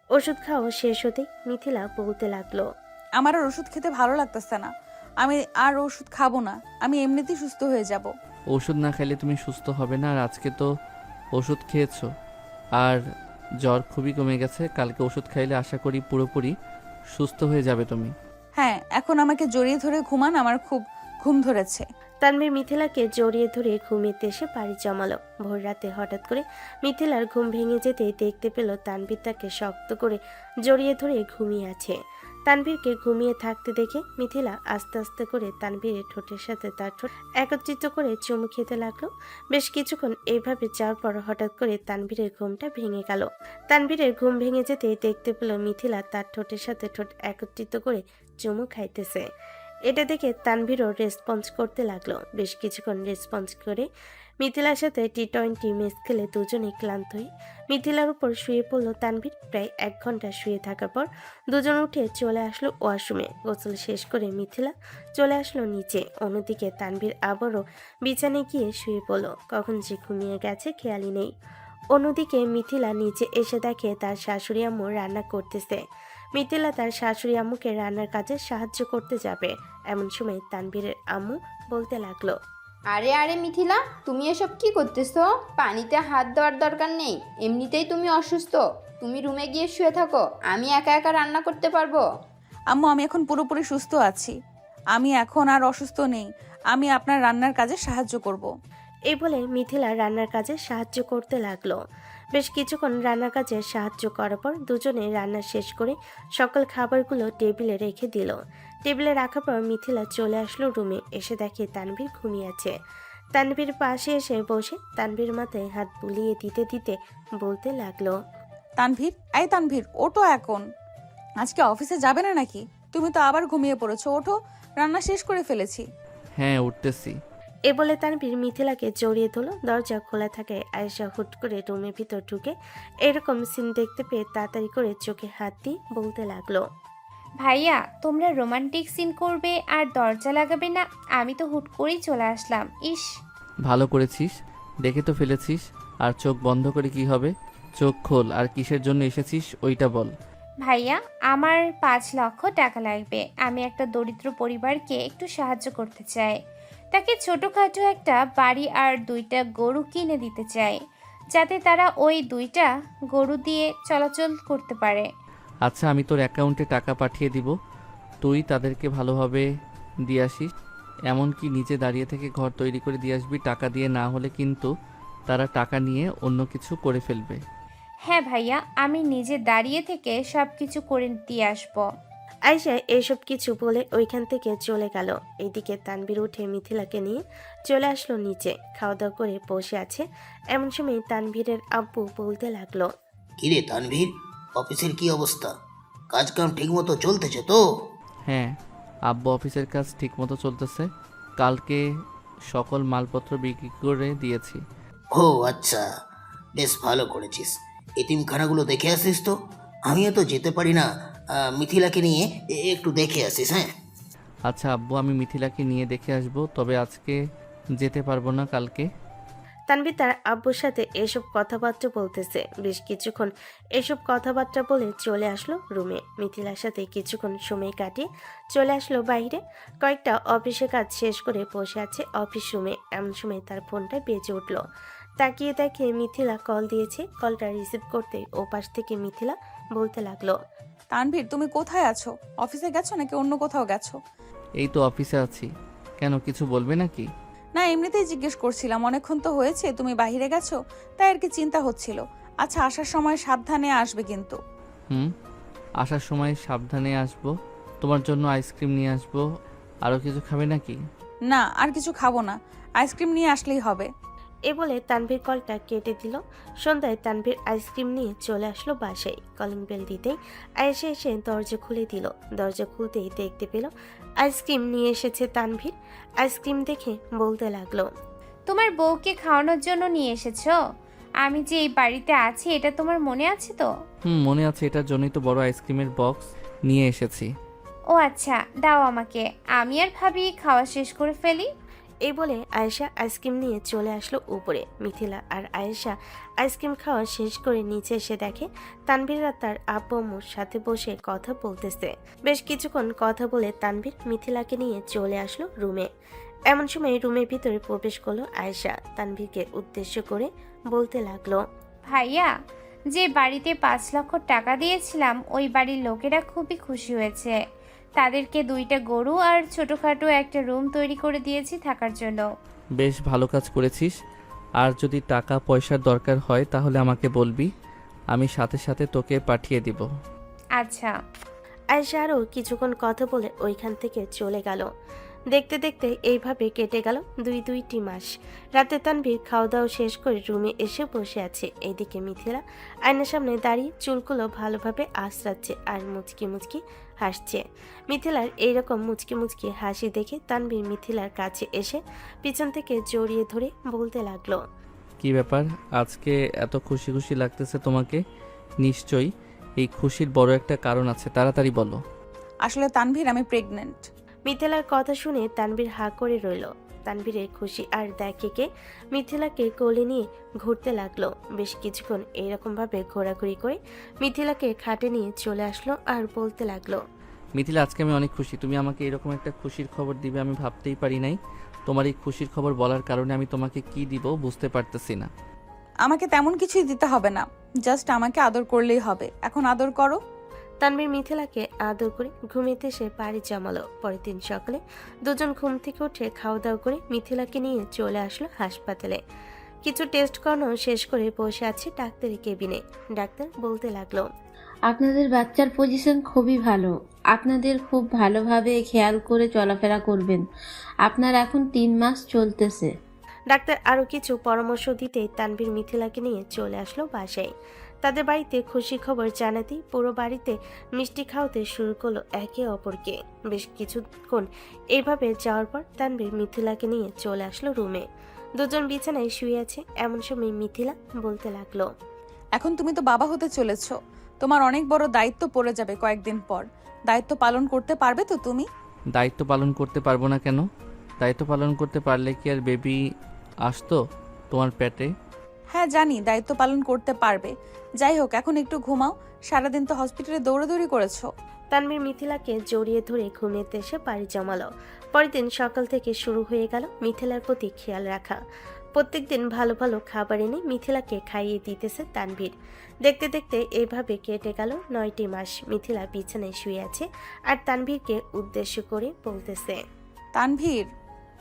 ওষুধ খাওয়া শেষ হতেই মিথিলা বলতে লাগলো, আমার আর ওষুধ খেতে ভালো লাগতেছে না, আমি আর ওষুধ খাবো না, আমি এমনিতেই সুস্থ হয়ে যাব। ওষুধ না খেলে তুমি সুস্থ হবে না, আর আজকে তো ওষুধ খেয়েছো আর জ্বর খুবই কমে গেছে। কালকে ওষুধ খাইলে আশা করি পুরোপুরি সুস্থ হয়ে যাবে তুমি। হ্যাঁ, এখন আমাকে জড়িয়ে ধরে ঘুমান, আমার খুব ঘুম ধরেছে। তানভীর মিথিলাকে জড়িয়ে ধরে ঘুমিয়ে এসে পাড়ি জমালো। ভোর রাতে হঠাৎ করে মিথিলার ঘুম ভেঙে যেতে দেখতে পেল তানভীর তাকে শক্ত করে জড়িয়ে ধরে ঘুমিয়ে আছে। তানভীরকে ঘুমিয়ে থাকতে দেখে মিথিলা আস্তে আস্তে করে তানভীরের ঠোঁটের সাথে তার ঠোঁট একত্রিত করে চুমু খেতে লাগলো। বেশ কিছুক্ষণ এইভাবে যাওয়ার পর হঠাৎ করে তানভীরের ঘুমটা ভেঙে গেল। তানভীরের ঘুম ভেঙে যেতে দেখতে পেল মিথিলা তার ঠোঁটের সাথে ঠোঁট একত্রিত করে চুমু খাইতেছে। এটা দেখে তানভীরও রেসপন্স করতে লাগলো। বেশ কিছুক্ষণ রেসপন্স করে মিথিলার সাথে টি20 ম্যাচ খেলে দুজনেই ক্লান্ত হয়ে মিথিলার উপর শুয়ে পড়ল তানভীর। প্রায় 1 ঘন্টা শুয়ে থাকার পর দুজন উঠে চলে আসলো ওয়াশরুমে। গোসল শেষ করে মিথিলা চলে আসলো নিচে। অন্যদিকে তানভীর আবারও বিছানায় গিয়ে শুয়ে পড়ল। কখন যে ঘুমিয়ে গেছে খেয়ালই নেই। অন্যদিকে মিথিলা নিচে এসে দেখে তার শাশুড়ি আম্মু রান্না করতেছে। মিথিলা তার শাশুড়ি আম্মুকে রান্নার কাজে সাহায্য করতে যাবে। এমন সময় তানভীরের আম্মু বলতে লাগলো, আরে আরে মিথিলা, তুমি এসব কি করতেছো? পানিতে হাত দেওয়ার দরকার নেই, এমনিতেই তুমি অসুস্থ। তুমি রুমে গিয়ে শুয়ে থাকো, আমি একা একা রান্না করতে পারবো। আম্মু, আমি এখন পুরোপুরি সুস্থ আছি, আমি এখন আর অসুস্থ নেই, আমি আপনার রান্নার কাজে সাহায্য করব। এই বলে মিথিলা রান্নার কাজে সাহায্য করতে লাগলো। বেশ কিছুক্ষণ রান্নার কাজে সাহায্য করার পর দুজনে রান্না শেষ করে সকল খাবারগুলো টেবিলে রেখে দিল। টেবিলে রাখার পর মিথিলা চলে আসলো রুমে। এসে দেখে তানভীর ঘুমিয়ে আছে। তানভীর পাশে এসে বসে তানভীর মাথায় হাত বুলিয়ে দিতে দিতে বলতে লাগলো, তানভীর, এই তানভীর, ওঠো, এখন আজকে অফিসে যাবে না নাকি? তুমি তো আবার ঘুমিয়ে পড়েছো, ওঠো, রান্না শেষ করে ফেলেছি। হ্যাঁ উঠতেছি। এ বলে তানভীর মিথিলাকে জড়িয়ে ধরল। দরজা খোলা থাকায় আয়েশা হুট করে রুমের ভিতর ঢুকে এরকম সিন দেখতে পেয়ে তাড়াতাড়ি করে চোখে হাত দিয়ে বলতে লাগলো, ভাইয়া, তোমরা রোমান্টিক সিন করবে আর দরজা লাগাবে না? আমি তো হুট করেই চলে আসলাম। ইস, ভালো করেছিস, দেখে তো ফেলেছিস, আর চোখ বন্ধ করে কি হবে? চোখ খোল, আর কিসের জন্য এসেছিস ওইটা বল। ভাইয়া, আমার 5 লক্ষ টাকা লাগবে। আমি একটা দরিদ্র পরিবারকে একটু সাহায্য করতে চাই। তাকে ছোটোখাটো একটা বাড়ি আর 2টা গরু কিনে দিতে চাই, যাতে তারা ওই 2টা গরু দিয়ে চলাচল করতে পারে। আচ্ছা, আমি তোর অ্যাকাউন্টে টাকা পাঠিয়ে দিব, তুই তাদেরকে ভালোভাবে দিয়ে আসিস। এমনকি নিজে দাঁড়িয়ে থেকে ঘর তৈরি করে দিয়ে আসবি। টাকা দিয়ে না হলে কিন্তু তারা টাকা নিয়ে অন্য কিছু করে ফেলবে। হ্যাঁ ভাইয়া, আমি নিজে দাঁড়িয়ে থেকে সব কিছু করে দিয়ে আসবো। আয়েশা এসব কিছু বলে ওইখান থেকে চলে গেল। এইদিকে তানভীর উঠে মিথিলাকে নিয়ে চলে আসলো নিচে। খাওয়া দাওয়া করে বসে আছে। এমন সময় তানভীরের আব্বু বলতে লাগলো, কিরে তানভীর, অফিসের কি অবস্থা? কাজ কাম ঠিক মতো চলতেছে তো? হ্যাঁ আব্বু, অফিসের কাজ ঠিকমতো চলতেছে। কালকে সকল মালপত্র বিক্রি করে দিয়েছি। ও আচ্ছা, বেশ ভালো করেছিস। এতিমখানাগুলো দেখে আসিস তো? আমিও তো যেতে পারি না, মিথিলাকে নিয়ে একটু দেখে আসিস। হ্যাঁ আচ্ছা আব্বু, আমি মিথিলাকে নিয়ে দেখে আসব, তবে আজকে যেতে পারবো না, কালকে। তানভীর তার আব্বুর সাথে এসব কথাবার্তা বলতেছে। বেশ কিছুক্ষণ এসব কথাবার্তা বলে চলে আসলো রুমে। মিথিলার সাথে কিছুক্ষণ সময় কাটিয়ে চলে আসলো বাইরে। কয়েকটা অফিসের কাজ শেষ করে বসে আছে অফিস রুমে। এমন সময় তার ফোনটা বেজে উঠল। তাকিয়ে তাকিয়ে মিথিলা কল দিয়েছে। কলটা রিসিভ করতে ওপাশ থেকে মিথিলা বলতে লাগলো, তানভীর, তুমি কোথায় আছো? অফিসে গেছো নাকি অন্য কোথাও গেছো? এই তো অফিসে আছি। কেন, কিছু বলবে নাকি? না, এমনিতেই জিজ্ঞেস করছিলাম, অনেকক্ষণ তো হয়েছে তুমি বাইরে গেছো, তাই আর কি চিন্তা হচ্ছিল। আচ্ছা, আসার সময় সাবধানে আসবে কিন্তু। হুম, আসার সময় সাবধানে আসবো। তোমার জন্য আইসক্রিম নিয়ে আসবো। আরও কিছু খাবে নাকি? না, আর কিছু খাবো না, আইসক্রিম নিয়ে আসলেই হবে। এ বলে তানভীর কলটা কেটে দিল। সন্ধ্যায় তানভীর আইসক্রিম নিয়ে চলে আসলো বাসায়। কলিং বেল দিতেই আয়েশা এসে দরজা খুলে দিল। দরজা খুলতেই দেখতে পেল আইসক্রিম নিয়ে এসেছে তানভীর। আইসক্রিম দেখে বলতে লাগলো, তোমার বউকে খাওয়ানোর জন্য নিয়ে এসেছো? আমি যে এই বাড়িতে আছি এটা তোমার মনে আছে তো? মনে আছে, এটার জন্যই তো বড় আইসক্রিমের বক্স নিয়ে এসেছি। ও আচ্ছা, দাও আমাকে, আমি আর ভাবি খাওয়া শেষ করে ফেলি। এই বলে আয়েশা আইসক্রিম নিয়ে চলে আসলো উপরে। মিথিলা আর আয়েশা আইসক্রিম খাওয়া শেষ করে নিচে এসে দেখে তানভীররা তার আব্বু আম্মুর সাথে বসে কথা বলতেছে। বেশ কিছুক্ষণ কথা বলে তানভীর মিথিলাকে নিয়ে চলে আসলো রুমে। এমন সময় রুমের ভিতরে প্রবেশ করলো আয়েশা। তানভীরকে উদ্দেশ্য করে বলতে লাগলো, ভাইয়া, যে বাড়িতে 5 লক্ষ টাকা দিয়েছিলাম ওই বাড়ির লোকেরা খুবই খুশি হয়েছে। তাদেরকে 2টা গরু আর ছোটখাটো একটা রুম তৈরি করে দিয়েছি থাকার জন্য। বেশ ভালো কাজ করেছিস। আর যদি টাকা পয়সার দরকার হয় তাহলে আমাকে বলবি, আমি সাথে সাথে তোকে পাঠিয়ে দিব। আচ্ছা। আয়েশা আরও কিছুক্ষণ কথা বলে ওইখান থেকে চলে গেল। দেখতে দেখতে এইভাবে কেটে গেল দুইটি মাস। রাতে তানভীর খাওয়া দাওয়া শেষ করে রুমে এসে বসে আছে। এইদিকে মিথিলা আয়নার সামনে দাঁড়িয়ে চুলগুলো ভালোভাবে আঁচড়াচ্ছে আর মুচকি মুচকি হাসছে। মিথিলার এইরকম মুচকি মুচকি হাসি দেখে তানভীর মিথিলার কাছে এসে পিছন থেকে জড়িয়ে ধরে বলতে লাগলো, কি ব্যাপার, আজকে এত খুশি খুশি লাগতেছে তোমাকে? নিশ্চয়ই এই খুশির বড় একটা কারণ আছে, তাড়াতাড়ি বলো। আসলে তানভীর, আমি প্রেগনেন্ট। মিথিলার কথা শুনে তানভীর হা করে রইল। তানভীরের খুশি আর দেখে মিথিলাকে কোলে নিয়ে ঘুরতে লাগলো। বেশ কিছুক্ষণ এইরকম ভাবে ঘোরাঘুরি করে মিথিলাকে খাটে নিয়ে চলে আসলো আর বলতে লাগলো, মিথিলা, আজকে আমি অনেক খুশি। তুমি আমাকে এরকম একটা খুশির খবর দিবে আমি ভাবতেই পারি নাই। তোমার এই খুশির খবর বলার কারণে আমি তোমাকে কি দিব বুঝতে পারতেছি না। আমাকে তেমন কিছুই দিতে হবে না, জাস্ট আমাকে আদর করলেই হবে। এখন আদর করো। তানভীর মিথিলাকে আদর করে ঘুমিতে সে পাড়ি জমালো। পরের দিন সকালে দুজন ঘুম থেকে উঠে খাওয়া দাওয়া করে মিথিলাকে নিয়ে চলে আসলো হাসপাতালে। কিছু টেস্ট করানো শেষ করে বসে আছে ডাক্তারের কেবিনে। ডাক্তার বলতে লাগলো, আপনাদের বাচ্চার পজিশন খুবই ভালো, আপনাদের খুব ভালোভাবে খেয়াল করে চলাফেরা করবেন। আপনার এখন 3 মাস চলতেছে। ডাক্তার আরো কিছু পরামর্শ দিতে তানভীর মিথিলাকে নিয়ে চলে আসলো বাসায়। তাদের বাড়িতে খুশি খবর জানাতেই পুরো বাড়িতে মিষ্টি খাওয়াতে শুরু করলো একে অপরকে। বেশ কিছুক্ষণ এইভাবে যাওয়ার পর তানভীর মিথিলাকে নিয়ে চলে আসলো রুমে। দুজন বিছানায় শুয়ে আছে। এমন সময় মিথিলা বলতে লাগলো, এখন তুমি তো বাবা হতে চলেছো, তোমার অনেক বড় দায়িত্ব পড়ে যাবে কয়েকদিন পর। দায়িত্ব পালন করতে পারবে তো তুমি? দায়িত্ব পালন করতে পারবো না কেন? দায়িত্ব পালন করতে পারলে কি আর বেবি আসতো তোমার পেটে? হ্যাঁ জানি, দায়িত্ব পালন করতে পারবে। যাই হোক, এখন একটু ঘুমাও, সারাদিন তো হসপিটালে দৌড়াদৌড়ি করেছো। তানভীর মিথিলাকে জড়িয়ে ধরে ঘুমিয়ে এসে পাড়ি জমালো। পরের দিন সকাল থেকে শুরু হয়ে গেল মিথিলার প্রতি খেয়াল রাখা। প্রত্যেকদিন ভালো ভালো খাবার এনে মিথিলাকে খাইয়ে দিতেছে তানভীর। দেখতে দেখতে এইভাবে কেটে গেল 9টি মাস। মিথিলা বিছানায় শুয়ে আছে আর তানভীরকে উদ্দেশ্য করে বলতেছে, তানভীর,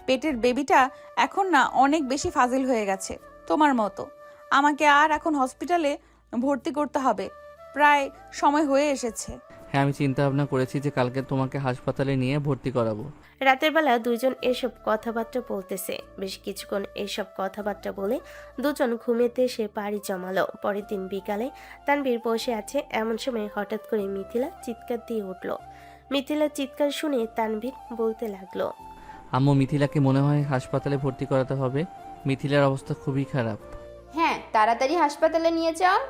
পেটের বেবিটা এখন না অনেক বেশি ফাজিল হয়ে গেছে তোমার মতো। আমাকে আর এখন হসপিটালে ভর্তি করতে হবে, প্রায় সময় হয়ে এসেছে। হ্যাঁ, আমি চিন্তা ভাবনা করেছি যে কালকে তোমাকে হাসপাতালে নিয়ে ভর্তি করাবো। রাতের বেলা দুজন এসব কথাবার্তা বলতেছে। বেশ কিছুক্ষণ এইসব কথাবার্তা বলে দুজন ঘুমেতে এসে পাড়ি জমালো। পরের দিন বিকালে তানভীর বসে আছে। এমন সময় হঠাৎ করে মিথিলা চিৎকার দিয়ে উঠল। মিথিলার চিৎকার শুনে তানভীর বলতে লাগলো, আম্মু, মিথিলাকে মনে হয় হাসপাতালে ভর্তি করাতে হবে। মিথিলার অবস্থা খুবই খারাপ। হ্যাঁ, তাড়াতাড়ি হাসপাতালে নিয়ে যাও।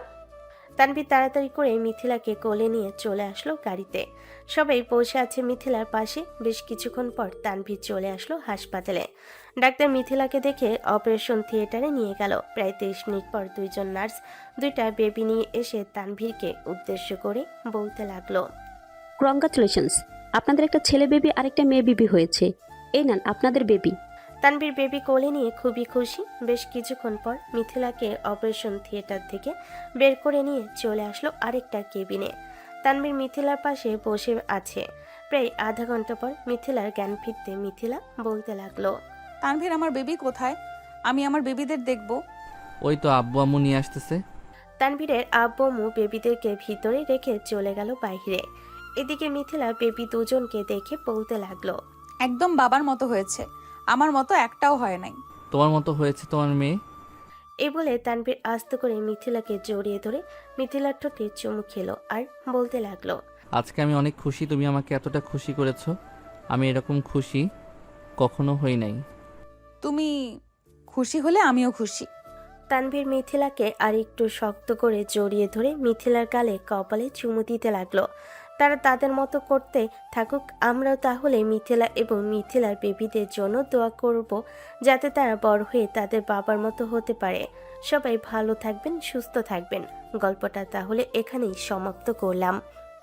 তানভীর তাড়াতাড়ি করে মিথিলাকে কোলে নিয়ে চলে আসলো গাড়িতে। সবাই বসে আছে মিথিলার পাশে। বেশ কিছুক্ষণ পর তানভীর চলে আসলো হাসপাতালে। ডাক্তার মিথিলাকে দেখে অপারেশন থিয়েটারে নিয়ে গেল। প্রায় 30 মিনিট পর দুইজন নার্স দুইটা বেবি নিয়ে এসে তানভীরকে উদ্দেশ্য করে বলতে লাগলো, কংগ্রাচুলেশনস, আপনাদের একটা ছেলে বেবি আর একটা মেয়ে বেবি হয়েছে। এই নেন আপনাদের বেবি। তানভীর বেবি কোলে নিয়ে খুবই খুশি। বেশ কিছুক্ষণ পর মিথিলাকে অপারেশন থিয়েটার থেকে বের করে নিয়ে চলে আসলো আরেকটা কেবিনে। তানভীর মিথিলার পাশে বসে আছে। প্রায় আধা ঘন্টা পর মিথিলার জ্ঞান ফিরতে মিথিলা বলতে লাগলো, তানভীর, আমার বেবি কোথায়? আমি আমার বেবিদের দেখব। ওই তো আব্বু আম্মু নিয়ে আসতেছে। তানভীরের আব্বু আম্মু বেবিদেরকে ভিতরে রেখে চলে গেল বাইরে। এদিকে মিথিলা বেবি দুজনকে দেখে বলতে লাগলো, একদম বাবার মতো হয়েছে, আমার মতো একটাও হয় নাই। তোমার মতো হয়েছে তোমার মেয়ে। এ বলে তানভীর আস্তে করে মিথিলাকে জড়িয়ে ধরে মিথিলার ঠোঁটে চুমু খেলো আর বলতে লাগলো, আজকে আমি অনেক খুশি তুমি আমাকে এতটা খুশি করেছো। আমি এরকম খুশি কখনো হই নাই। তুমি খুশি হলে আমিও খুশি। তানভীর মিথিলাকে আর একটু শক্ত করে জড়িয়ে ধরে মিথিলার গালে কপালে চুমু দিতে লাগলো। তারা তাদের মতো করতে থাকুক, আমরাও তাহলে মিথিলা এবং মিথিলার বেবিদের জন্য দোয়া করব, যাতে তারা বড় হয়ে তাদের বাবার মতো হতে পারে। সবাই ভালো থাকবেন, সুস্থ থাকবেন। গল্পটা তাহলে এখানেই সমাপ্ত করলাম।